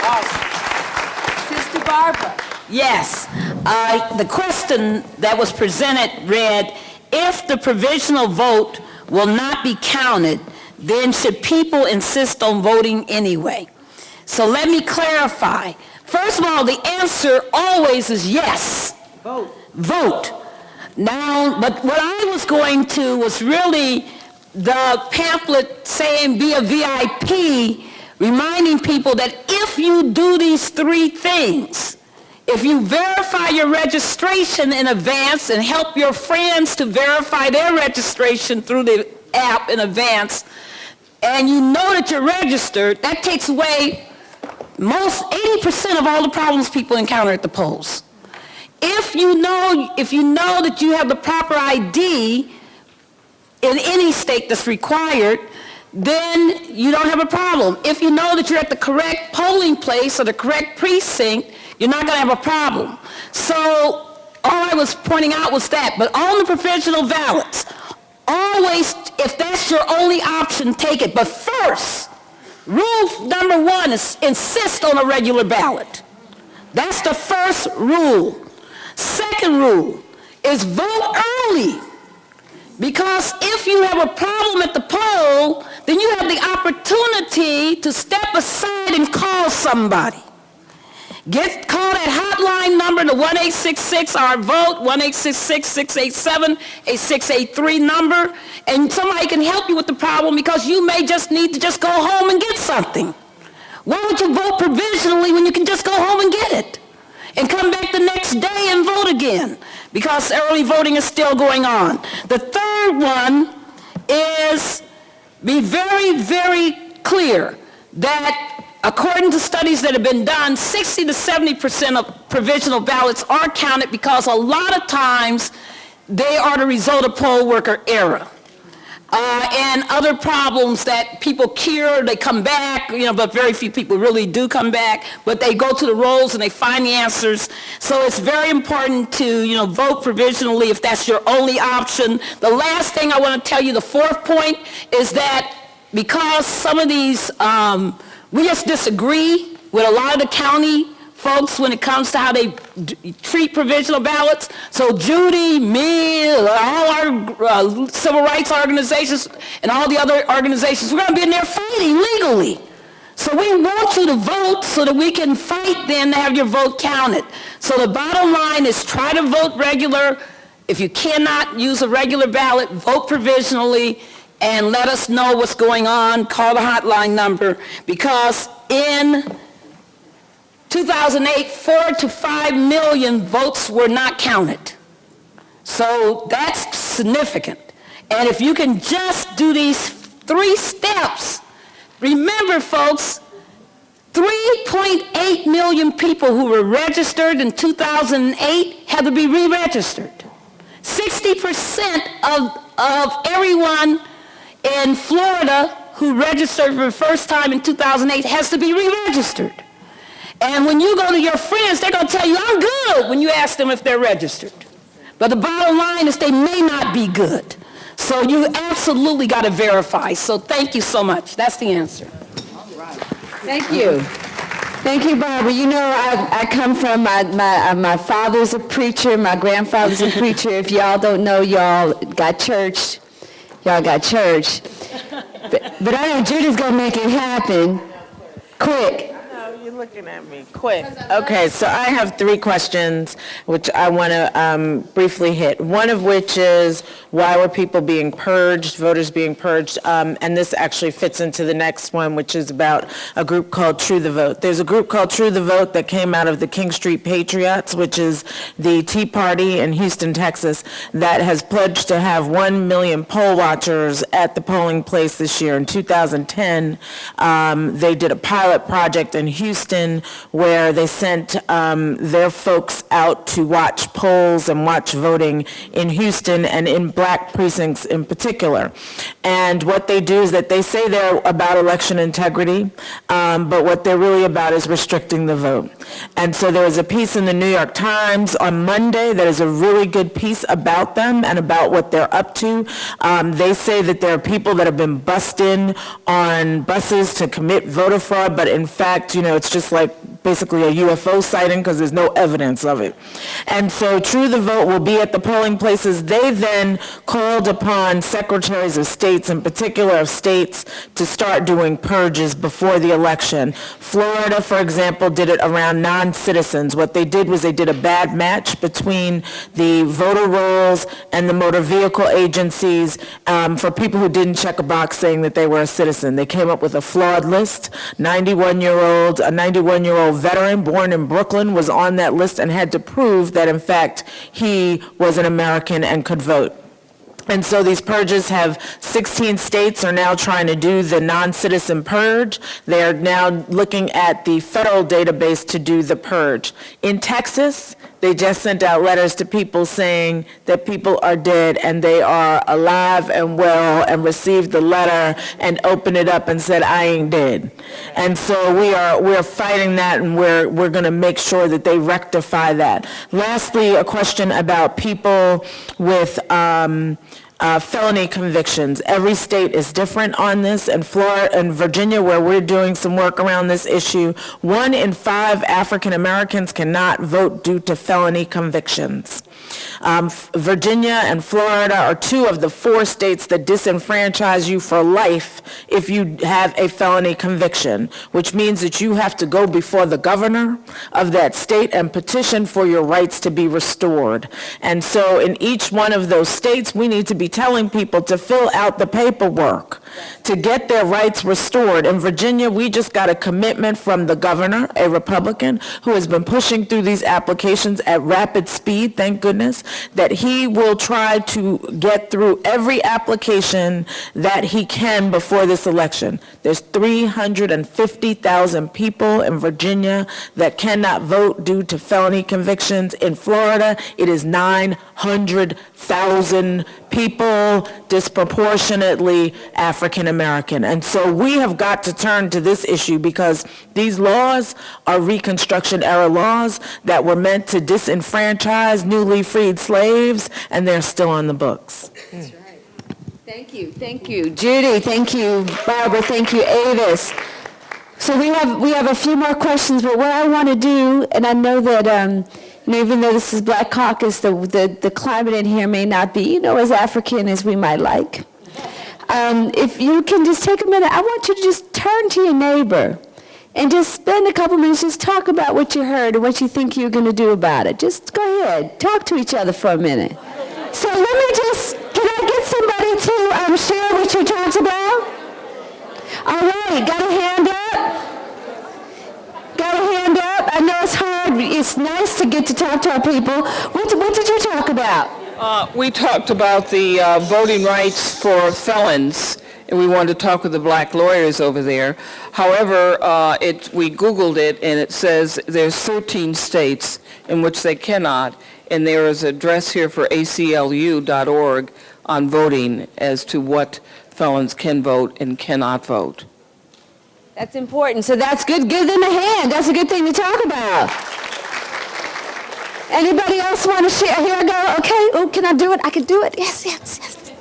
Awesome. Sister Barbara. Yes. The question that was presented read, if the provisional vote will not be counted, then should people insist on voting anyway? So let me clarify. First of all, the answer always is yes. Vote. Now, but what I was going to was really the pamphlet saying be a VIP, reminding people that if you do these three things, if you verify your registration in advance and help your friends to verify their registration through the app in advance, and you know that you're registered, that takes away 80% of all the problems people encounter at the polls. If you know that you have the proper ID in any state that's required, then you don't have a problem. If you know that you're at the correct polling place or the correct precinct, you're not going to have a problem. So all I was pointing out was that. But on the provisional ballots, always, if that's your only option, take it. But first, rule number one is insist on a regular ballot. That's the first rule. Second rule is vote early, because if you have a problem at the poll, then you have the opportunity to step aside and call somebody. Call that hotline number, the 1-866-OUR-VOTE, 1-866-687-8683 number, and somebody can help you with the problem, because you may just need to just go home and get something. Why would you vote provisionally when you can just go home and get it? And come back the next day and vote again, because early voting is still going on. The third one is be very, very clear that according to studies that have been done, 60 to 70% of provisional ballots are counted, because a lot of times they are the result of poll worker error. And other problems that people cure, they come back, but very few people really do come back, but they go to the rolls and they find the answers. So it's very important to, vote provisionally if that's your only option. The last thing I want to tell you, the fourth point, is that because some of these, we just disagree with a lot of the county folks when it comes to how they treat provisional ballots. So Judy, me, all our civil rights organizations and all the other organizations, we're going to be in there fighting legally. So we want you to vote so that we can fight then to have your vote counted. So the bottom line is try to vote regular. If you cannot use a regular ballot, vote provisionally and let us know what's going on. Call the hotline number, because in 2008, 4 to 5 million votes were not counted. So that's significant. And if you can just do these 3 steps, remember folks, 3.8 million people who were registered in 2008 had to be re-registered. 60% of everyone in Florida who registered for the first time in 2008 has to be re-registered. And when you go to your friends, they're going to tell you, I'm good, when you ask them if they're registered. But the bottom line is they may not be good. So you absolutely got to verify. So thank you so much. That's the answer. Thank you. Thank you, Barbara. You know, I come from, my father's a preacher, my grandfather's a preacher. If y'all don't know, y'all got church. Y'all got church. But I know Judy's going to make it happen quick. You're looking at me quick. Okay, so I have 3 questions which I want to briefly hit. One of which is, why were people being purged, voters being purged? And this actually fits into the next one, which is about a group called True the Vote. There's a group called True the Vote that came out of the King Street Patriots, which is the Tea Party in Houston, Texas, that has pledged to have 1 million poll watchers at the polling place this year. In 2010, they did a pilot project in Houston where they sent their folks out to watch polls and watch voting in Houston and in black precincts in particular. And what they do is that they say they're about election integrity, but what they're really about is restricting the vote. And so there was a piece in the New York Times on Monday that is a really good piece about them and about what they're up to. They say that there are people that have been bussed in on buses to commit voter fraud, but in fact, you know, it's just like basically a UFO sighting because there's no evidence of it. And so True the Vote will be at the polling places. They then called upon secretaries of states, in particular of states, to start doing purges before the election. Florida, for example, did it around non-citizens. What they did was they did a bad match between the voter rolls and the motor vehicle agencies for people who didn't check a box saying that they were a citizen. They came up with a flawed list. A 91-year-old veteran born in Brooklyn was on that list and had to prove that, in fact, he was an American and could vote. And so these purges have 16 states are now trying to do the non-citizen purge. They are now looking at the federal database to do the purge. In Texas, they just sent out letters to people saying that people are dead and they are alive and well, and received the letter and opened it up and said, I ain't dead. And so we're fighting that, and we're going to make sure that they rectify that. Lastly, a question about people with felony convictions. Every state is different on this. In Florida and Virginia, where we're doing some work around this issue, 1 in 5 African Americans cannot vote due to felony convictions. Virginia and Florida are 2 of the 4 states that disenfranchise you for life if you have a felony conviction, which means that you have to go before the governor of that state and petition for your rights to be restored. And so in each one of those states, we need to be telling people to fill out the paperwork to get their rights restored. In Virginia, we just got a commitment from the governor, a Republican, who has been pushing through these applications at rapid speed, thank goodness, that he will try to get through every application that he can before this election. There's 350,000 people in Virginia that cannot vote due to felony convictions. In Florida, it is 900,000 people, disproportionately African American. And so we have got to turn to this issue, because these laws are Reconstruction era laws that were meant to disenfranchise newly freed slaves, and they're still on the books. That's right. Thank you. Thank you, Judy. Thank you, Barbara. Thank you, Avis. So we have a few more questions, but what I want to do, and I know that even though this is Black Caucus, the climate in here may not be, as African as we might like. If you can just take a minute, I want you to just turn to your neighbor and just spend a couple minutes, just talk about what you heard and what you think you're going to do about it. Just go ahead, talk to each other for a minute. So can I get somebody to share what you talked about? All right, got a hand up? Got a hand up? I know it's hard. It's nice to get to talk to our people. What did you talk about? We talked about the voting rights for felons, and we wanted to talk with the black lawyers over there. However, we Googled it, and it says there's 13 states in which they cannot, and there is an address here for aclu.org on voting as to what felons can vote and cannot vote. That's important. So that's good. Give them a hand. That's a good thing to talk about. Anybody else want to share? Here I go. Okay. Oh, can I do it? I can do it. Yes, yes, yes.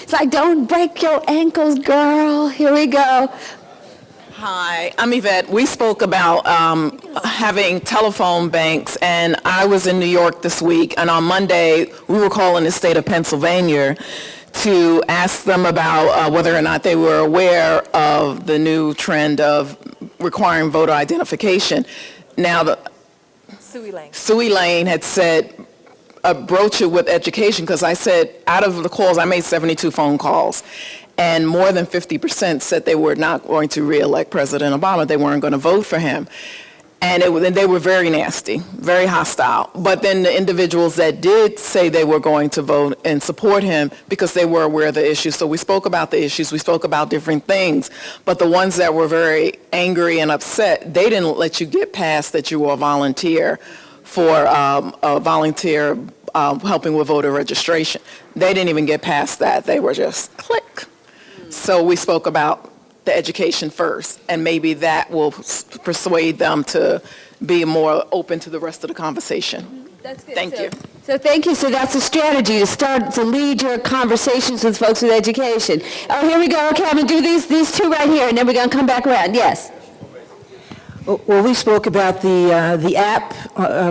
It's like, don't break your ankles, girl. Here we go. Hi, I'm Yvette. We spoke about having telephone banks, and I was in New York this week, and on Monday, we were calling the state of Pennsylvania to ask them about whether or not they were aware of the new trend of requiring voter identification. Now, Suey Lane had said, broach it with education, because I said, out of the calls, I made 72 phone calls, and more than 50% said they were not going to re-elect President Obama. They weren't going to vote for him. And they were very nasty, very hostile. But then the individuals that did say they were going to vote and support him because they were aware of the issues. So we spoke about the issues, we spoke about different things. But the ones that were very angry and upset, they didn't let you get past that you were a volunteer for helping with voter registration. They didn't even get past that. They were just click. So we spoke about the education first, and maybe that will persuade them to be more open to the rest of the conversation. That's good. Thank you. So thank you. So that's a strategy to start to lead your conversations with folks with education. Oh, here we go. Okay, I'm going to do these two right here, and then we're going to come back around. Yes. Well, we spoke about the app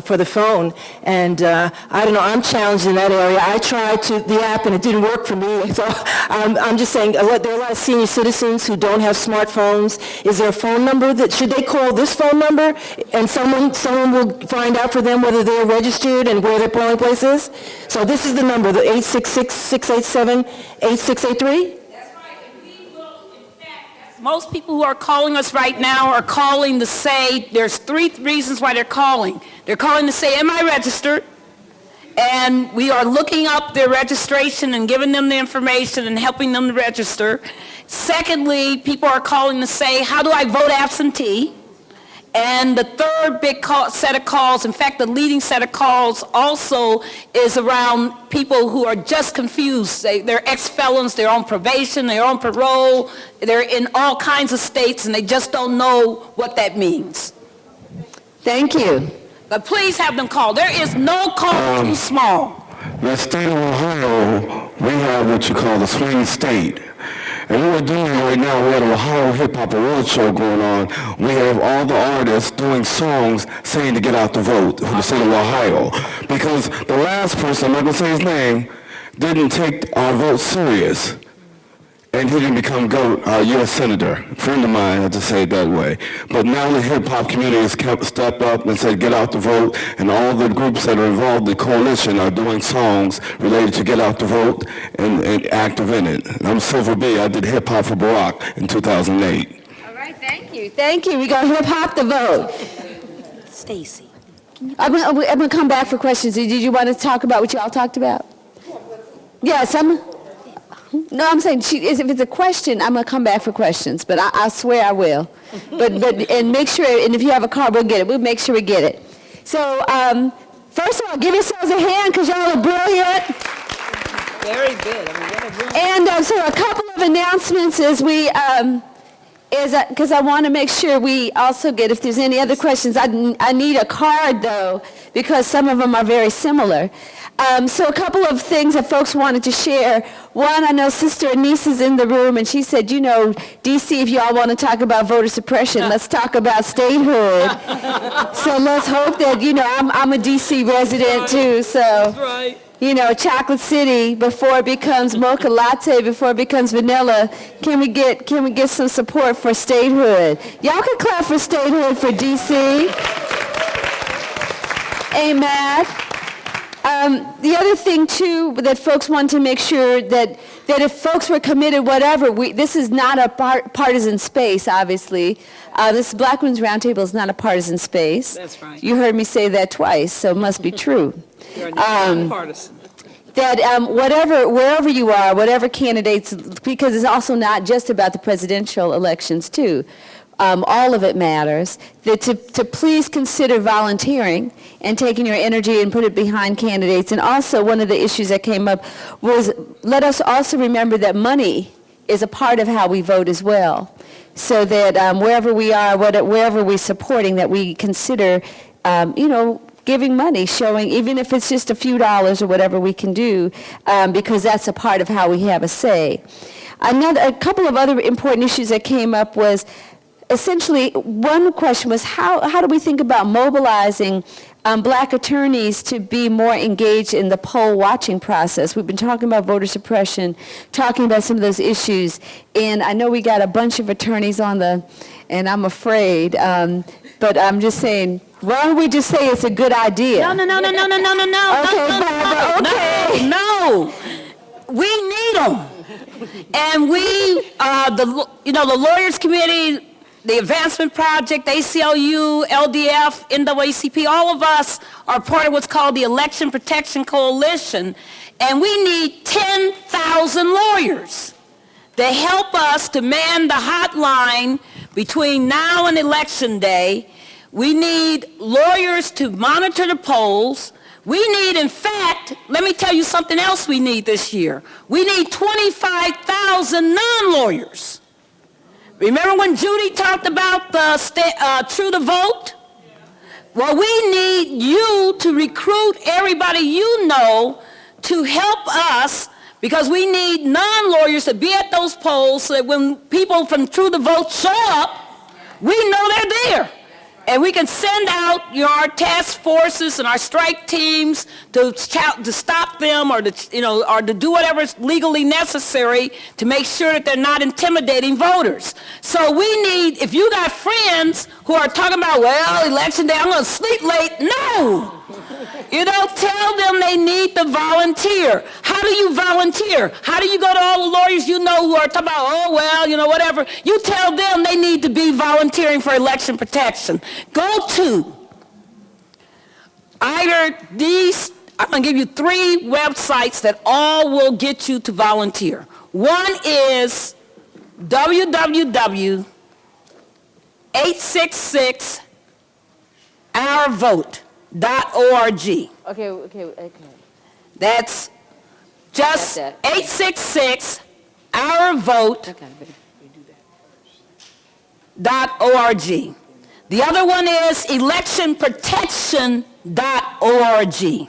for the phone, and I don't know, I'm challenged in that area. I tried the app, and it didn't work for me. So I'm just saying, there are a lot of senior citizens who don't have smartphones. Is there a phone number should they call this phone number, and someone will find out for them whether they're registered and where their polling place is? So this is the number, the 866-687-8683? Most people who are calling us right now are calling to say, there's three reasons why they're calling. They're calling to say, am I registered? And we are looking up their registration and giving them the information and helping them to register. Secondly, people are calling to say, how do I vote absentee? And the third big set of calls, in fact, the leading set of calls also is around people who are just confused. They're ex-felons, they're on probation, they're on parole, they're in all kinds of states, and they just don't know what that means. Thank you. But please have them call. There is no call too small. The state of Ohio, we have what you call the swing state. And what we're doing right now, we have an Ohio Hip Hop Award Show going on. We have all the artists doing songs saying to get out the vote for the state of Ohio. Because the last person, I'm not going to say his name, didn't take our vote serious. And he didn't become U.S. Senator. A friend of mine, I have to say it that way. But now the hip-hop community has stepped up and said, get out the vote. And all the groups that are involved in the coalition are doing songs related to get out the vote and active in it. And I'm Silver B. I did hip-hop for Barack in 2008. All right, thank you. Thank you. We got hip-hop the vote. Stacy. I'm going to come back for questions. Did you want to talk about what you all talked about? Yes, No, I'm saying if it's a question, I'm gonna come back for questions. But I swear I will. But and make sure. And if you have a card, we'll get it. We'll make sure we get it. So first of all, give yourselves a hand because y'all are brilliant. Very good. And so a couple of announcements as we because I want to make sure we also get. If there's any other questions, I need a card though because some of them are very similar. So a couple of things that folks wanted to share. One, I know Sister Anise is in the room, and she said, you know, D.C., if y'all want to talk about voter suppression, let's talk about statehood. So let's hope that, you know, I'm a D.C. resident too, so, you know, Chocolate City, before it becomes mocha latte, before it becomes vanilla, can we get some support for statehood? Y'all can clap for statehood for D.C. Amen. The other thing, too, that folks want to make sure that if folks were committed, whatever, this is not a partisan space, obviously. This Black Women's Roundtable is not a partisan space. That's right. You heard me say that twice, so it must be true. You're not partisan. That wherever you are, whatever candidates, because it's also not just about the presidential elections, too. all of it matters, that to please consider volunteering and taking your energy and put it behind candidates. And also, one of the issues that came up was, let us also remember that money is a part of how we vote as well. So that wherever we are, wherever we're supporting, that we consider, giving money, showing, even if it's just a few dollars or whatever we can do, because that's a part of how we have a say. A couple of other important issues that came up was, essentially, one question was, how do we think about mobilizing black attorneys to be more engaged in the poll watching process? We've been talking about voter suppression, talking about some of those issues, and I know we got a bunch of attorneys and I'm afraid, but I'm just saying, why don't we just say it's a good idea? No. Okay, No. We need them. And we, the Lawyers Committee, the Advancement Project, ACLU, LDF, NAACP, all of us are part of what's called the Election Protection Coalition, and we need 10,000 lawyers to help us to man the hotline between now and Election Day. We need lawyers to monitor the polls. We need, in fact, let me tell you something else we need this year. We need 25,000 non-lawyers. Remember when Judy talked about the True to Vote? Well, we need you to recruit everybody you know to help us, because we need non-lawyers to be at those polls so that when people from True to Vote show up, we know they're there. And we can send out our task forces and our strike teams to stop them, or to do whatever is legally necessary to make sure that they're not intimidating voters. So we need, if you got friends who are talking about, well, Election Day, I'm going to sleep late. No. Tell them they need to volunteer. How do you volunteer? How do you go to all the lawyers you know who are talking about, whatever? You tell them they need to be volunteering for election protection. Go to either these, I'm going to give you 3 websites that all will get you to volunteer. One is www.866-OUR-VOTE.org. Okay. That's just 866-OUR-VOTE.org. The other one is electionprotection.org.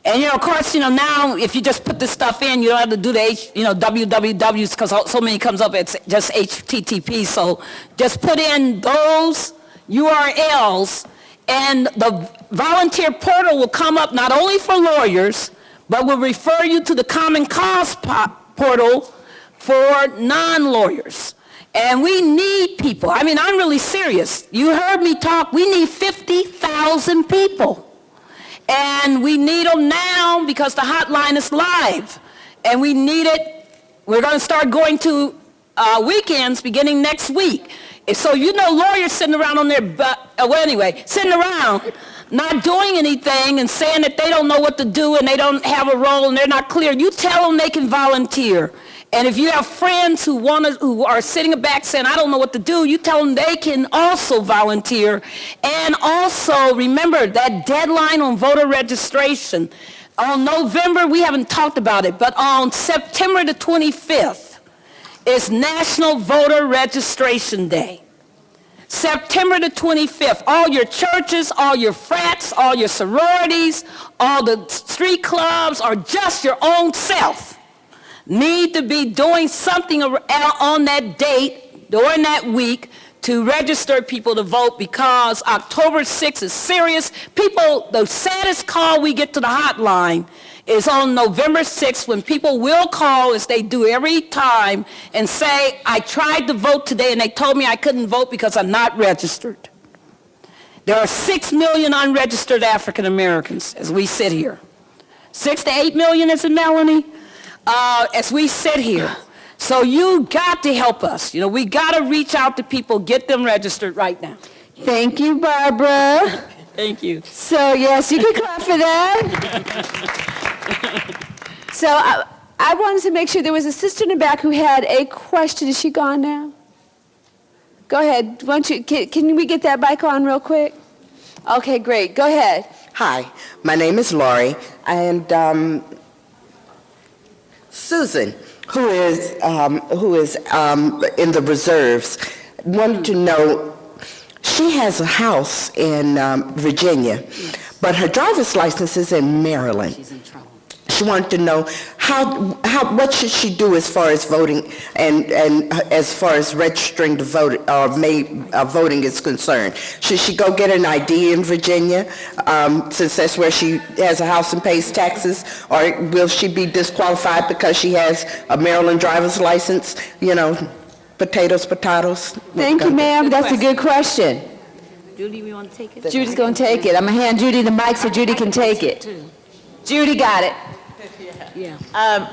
And, of course, now if you just put this stuff in, you don't have to do the wwws, because so many comes up, it's just HTTP. So just put in those URLs, and the volunteer portal will come up not only for lawyers, but will refer you to the Common Cause portal for non-lawyers. And we need people. I'm really serious. You heard me talk. We need 50,000 people. And we need them now because the hotline is live. And we need it. We're going to start going to weekends beginning next week. So lawyers sitting around on their butt, sitting around not doing anything and saying that they don't know what to do and they don't have a role and they're not clear. You tell them they can volunteer. And if you have friends who are sitting back saying, I don't know what to do, you tell them they can also volunteer. And also, remember that deadline on voter registration. On November, we haven't talked about it, but on September the 25th is National Voter Registration Day. September the 25th, all your churches, all your frats, all your sororities, all the street clubs, or just your own self need to be doing something on that date, during that week, to register people to vote, because October 6th is serious. The saddest call we get to the hotline is on November 6th, when people will call, as they do every time, and say, I tried to vote today and they told me I couldn't vote because I'm not registered. There are 6 million unregistered African Americans as we sit here. 6 to 8 million, is it, Melanie? As we sit here. So you got to help us. We got to reach out to people, get them registered right now. Thank you, Barbara. Thank you. So, yes, you can clap for that. So I wanted to make sure there was a sister in the back who had a question. Is she gone now? Go ahead. Why don't you, can we get that mic on real quick? Okay, great. Go ahead. Hi, my name is Laurie, and Susan, who is in the reserves, wanted to know, she has a house in Virginia, but her driver's license is in Maryland. She's in trouble. She wanted to know what should she do as far as voting and as far as registering to vote or voting is concerned. Should she go get an ID in Virginia since that's where she has a house and pays taxes, or will she be disqualified because she has a Maryland driver's license? You know, potatoes. Thank you, ma'am. That's a good question. Judy, we want to take it? Judy's going to take it. I'm going to hand Judy the mic so Judy can take it. Judy got it. Yeah.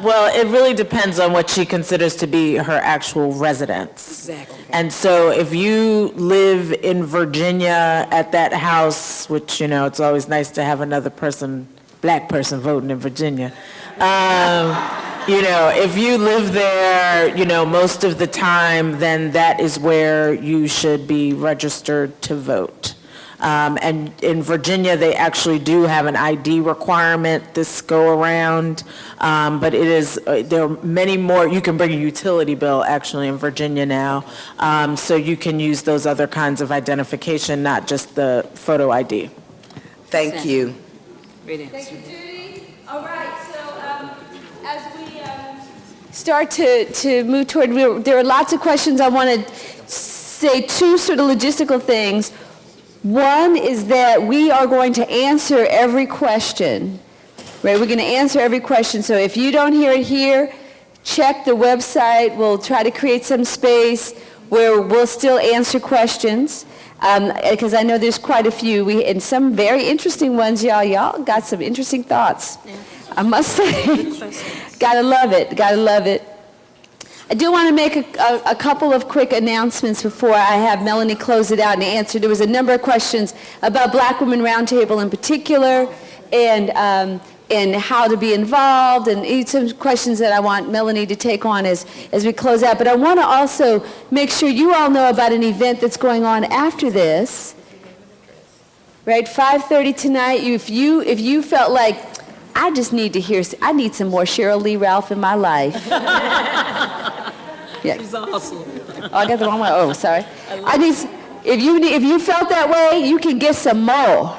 Well, it really depends on what she considers to be her actual residence. Exactly. And so if you live in Virginia at that house, which, you know, it's always nice to have another person, black person voting in Virginia. You know, if you live there, you know, most of the time, then that is where you should be registered to vote. And in Virginia, they actually do have an ID requirement this go around, but it is, there are many more. You can bring a utility bill actually in Virginia now, so you can use those other kinds of identification, not just the photo ID. Thank you. Thank you, Judy. All right, so as we start to move toward, there are lots of questions. I want to say two sort of logistical things. One is that we are going to answer every question, right? We're going to answer every question. So if you don't hear it here, check the website. We'll try to create some space where we'll still answer questions, because I know there's quite a few. And some very interesting ones, y'all. Y'all got some interesting thoughts. Yeah. I must say. Gotta love it. Gotta love it. I do want to make a couple of quick announcements before I have Melanie close it out and answer. There was a number of questions about Black Women Roundtable in particular, and how to be involved, and some questions that I want Melanie to take on as we close out. But I want to also make sure you all know about an event that's going on after this. Right, 5:30 tonight. If you felt like, I just need to hear, I need some more Cheryl Lee Ralph in my life. Yeah. She's awesome. Oh, I got the wrong one. Oh, sorry. If you felt that way, you can get some more.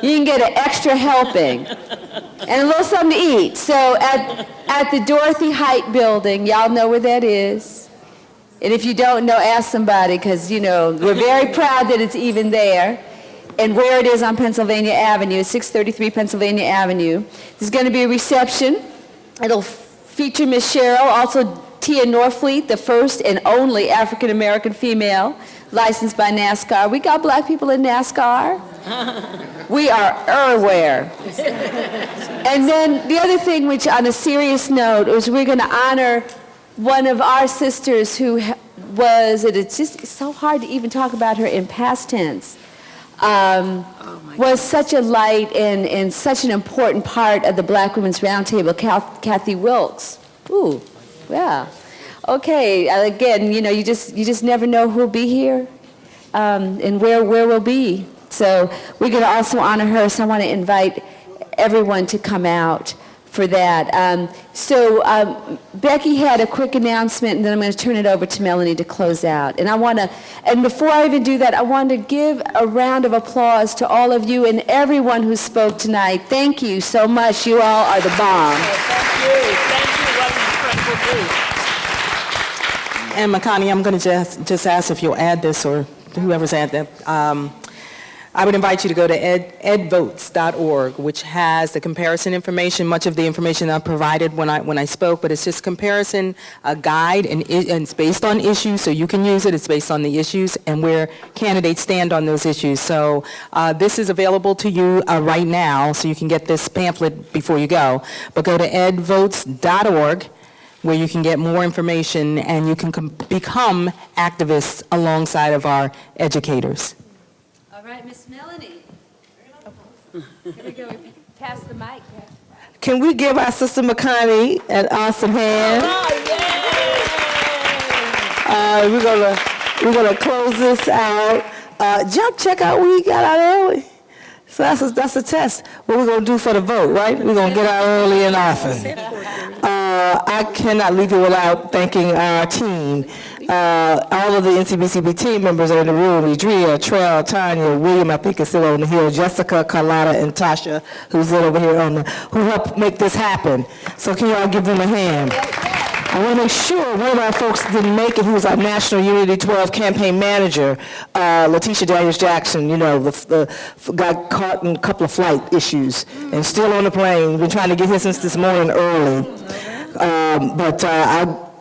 You can get an extra helping and a little something to eat. So at the Dorothy Height building, y'all know where that is. And if you don't know, ask somebody, because, you know, we're very proud that it's even there. And where it is on Pennsylvania Avenue, 633 Pennsylvania Avenue. There's going to be a reception. It'll feature Miss Cheryl, also Tia Norfleet, the first and only African-American female licensed by NASCAR. We got black people in NASCAR. We are everywhere. And then the other thing, which on a serious note, is we're going to honor one of our sisters who was, and it's so hard to even talk about her in past tense, was such a light and such an important part of the Black Women's Roundtable, Kathy Wilkes. Ooh, yeah. Okay, again, you know, you just never know who'll be here and where we'll be. So we're going to also honor her, so I want to invite everyone to come out for that. Becky had a quick announcement, and then I'm going to turn it over to Melanie to close out. And before I even do that, I want to give a round of applause to all of you and everyone who spoke tonight. Thank you so much. You all are the bomb. Thank you. What an incredible group. And Makani, I'm going to just ask if you'll add this, or whoever's add that. I would invite you to go to edvotes.org, which has the comparison information, much of the information I provided when I spoke, but it's just comparison, a guide, and it's based on issues, so you can use it. It's based on the issues and where candidates stand on those issues. So this is available to you right now, so you can get this pamphlet before you go. But go to edvotes.org, where you can get more information and you can become activists alongside of our educators. All right, Miss Melanie. Here we go. Pass the mic. Can we give our sister Makani an awesome hand? Oh, We're going to We're going to close this out. Check out we got out early. So that's a test. What we're going to do for the vote, right? We're going to get out early and often. I cannot leave you without thanking our team. All of the NCBCP team members are in the room. Idria, Trell, Tanya, William, I think is still on the hill, Jessica, Carlotta, and Tasha, who's over here who helped make this happen. So can you all give them a hand? I want to make sure one of our folks didn't make it, who was our National Unity 12 campaign manager, Letitia Daniels-Jackson, got caught in a couple of flight issues and still on the plane. Been trying to get here since this morning early.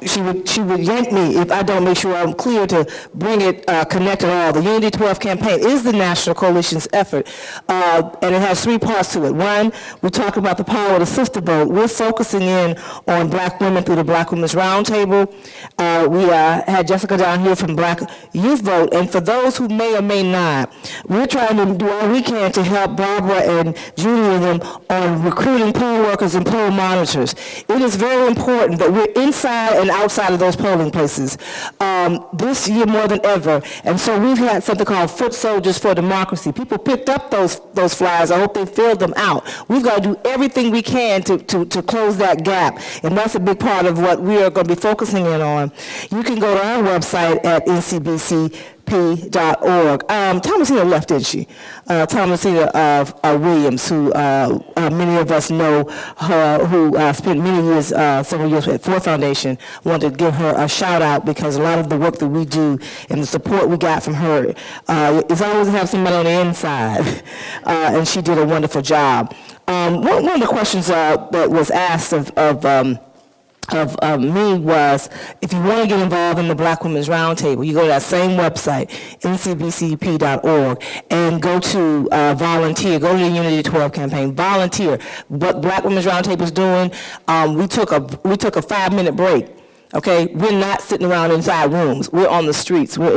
She would yank me if I don't make sure I'm clear to bring it connected all. The Unity 12 campaign is the national coalition's effort, and it has three parts to it. One, we talk about the power of the sister vote. We're focusing in on black women through the Black Women's Roundtable. We had Jessica down here from Black Youth Vote, and for those who may or may not, we're trying to do all we can to help Barbara and Judy and them on recruiting poll workers and poll monitors. It is very important that we're inside and outside of those polling places this year more than ever. And so we've had something called Foot Soldiers for Democracy. People picked up those flyers. I hope they filled them out. We've got to do everything we can to close that gap. And that's a big part of what we are going to be focusing in on. You can go to our website at ncbcp.org. Thomasina left, didn't she? Thomasina Williams, who many of us know her, who spent many years, several years at Ford Foundation. Wanted to give her a shout out because a lot of the work that we do and the support we got from her is always to have somebody on the inside, and she did a wonderful job. One of the questions that was asked of me was, if you want to get involved in the Black Women's Roundtable, you go to that same website, ncbcp.org, and go to volunteer. Go to the Unity 12 campaign. Volunteer. What Black Women's Roundtable is doing, we took a 5-minute break. Okay, we're not sitting around inside rooms. We're on the streets. We're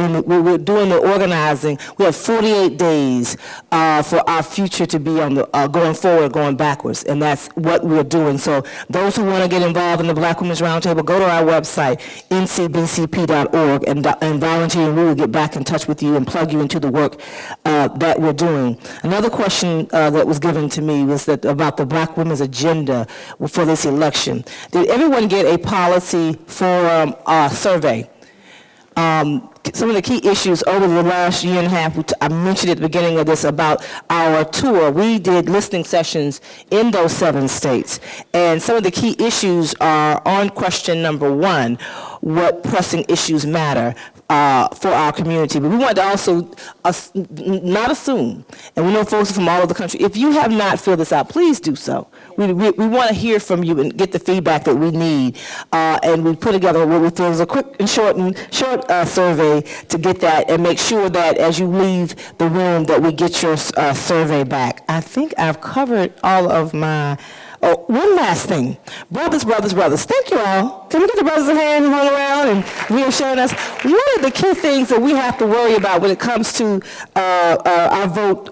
doing the organizing. We have 48 days for our future to be on the going forward, going backwards, and that's what we're doing. So those who want to get involved in the Black Women's Roundtable, go to our website, ncbcp.org, and volunteer, and we will get back in touch with you and plug you into the work that we're doing. Another question that was given to me was that about the Black women's agenda for this election. Did everyone get a policy forum survey? Some of the key issues over the last year and a half, I mentioned at the beginning of this about our tour. We did listening sessions in those 7 states, and some of the key issues are on question number 1, what pressing issues matter for our community. But we want to also not assume, and we know folks from all over the country, if you have not filled this out, please do so. We want to hear from you and get the feedback that we need, and we put together what we feel is a quick and short survey to get that and make sure that as you leave the room that we get your survey back. I think I've covered all of my... Oh, one last thing. Brothers. Thank you all. Can we get the brothers a hand who hung around and reassuring us? One of the key things that we have to worry about when it comes to our vote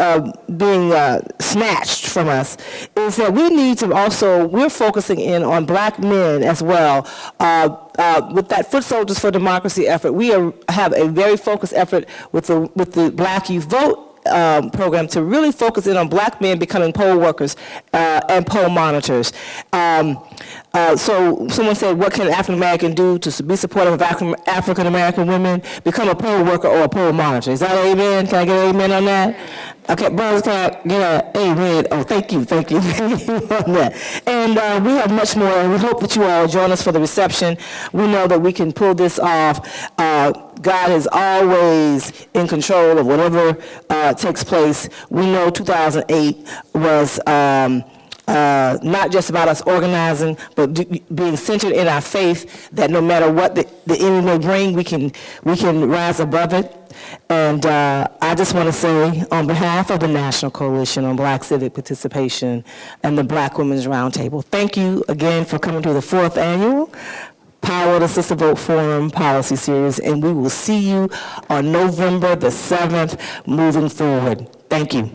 being snatched from us is that we need to also, we're focusing in on black men as well. With that Foot Soldiers for Democracy effort, we have a very focused effort with the Black Youth Vote program to really focus in on black men becoming poll workers and poll monitors. So someone said, what can African American do to be supportive of African American women? Become a poll worker or a poll monitor. Is that an amen? Can I get an amen on that? Okay, brothers, can I get an amen? Oh, thank you on that. And we have much more, and we hope that you all join us for the reception. We know that we can pull this off. God is always in control of whatever takes place. We know 2008 was not just about us organizing, but being centered in our faith that no matter what the enemy may bring, we can rise above it. And I just want to say, on behalf of the National Coalition on Black Civic Participation and the Black Women's Roundtable, thank you again for coming to the 4th annual Power of the Sister Vote Forum Policy Series, and we will see you on November the 7th moving forward. Thank you.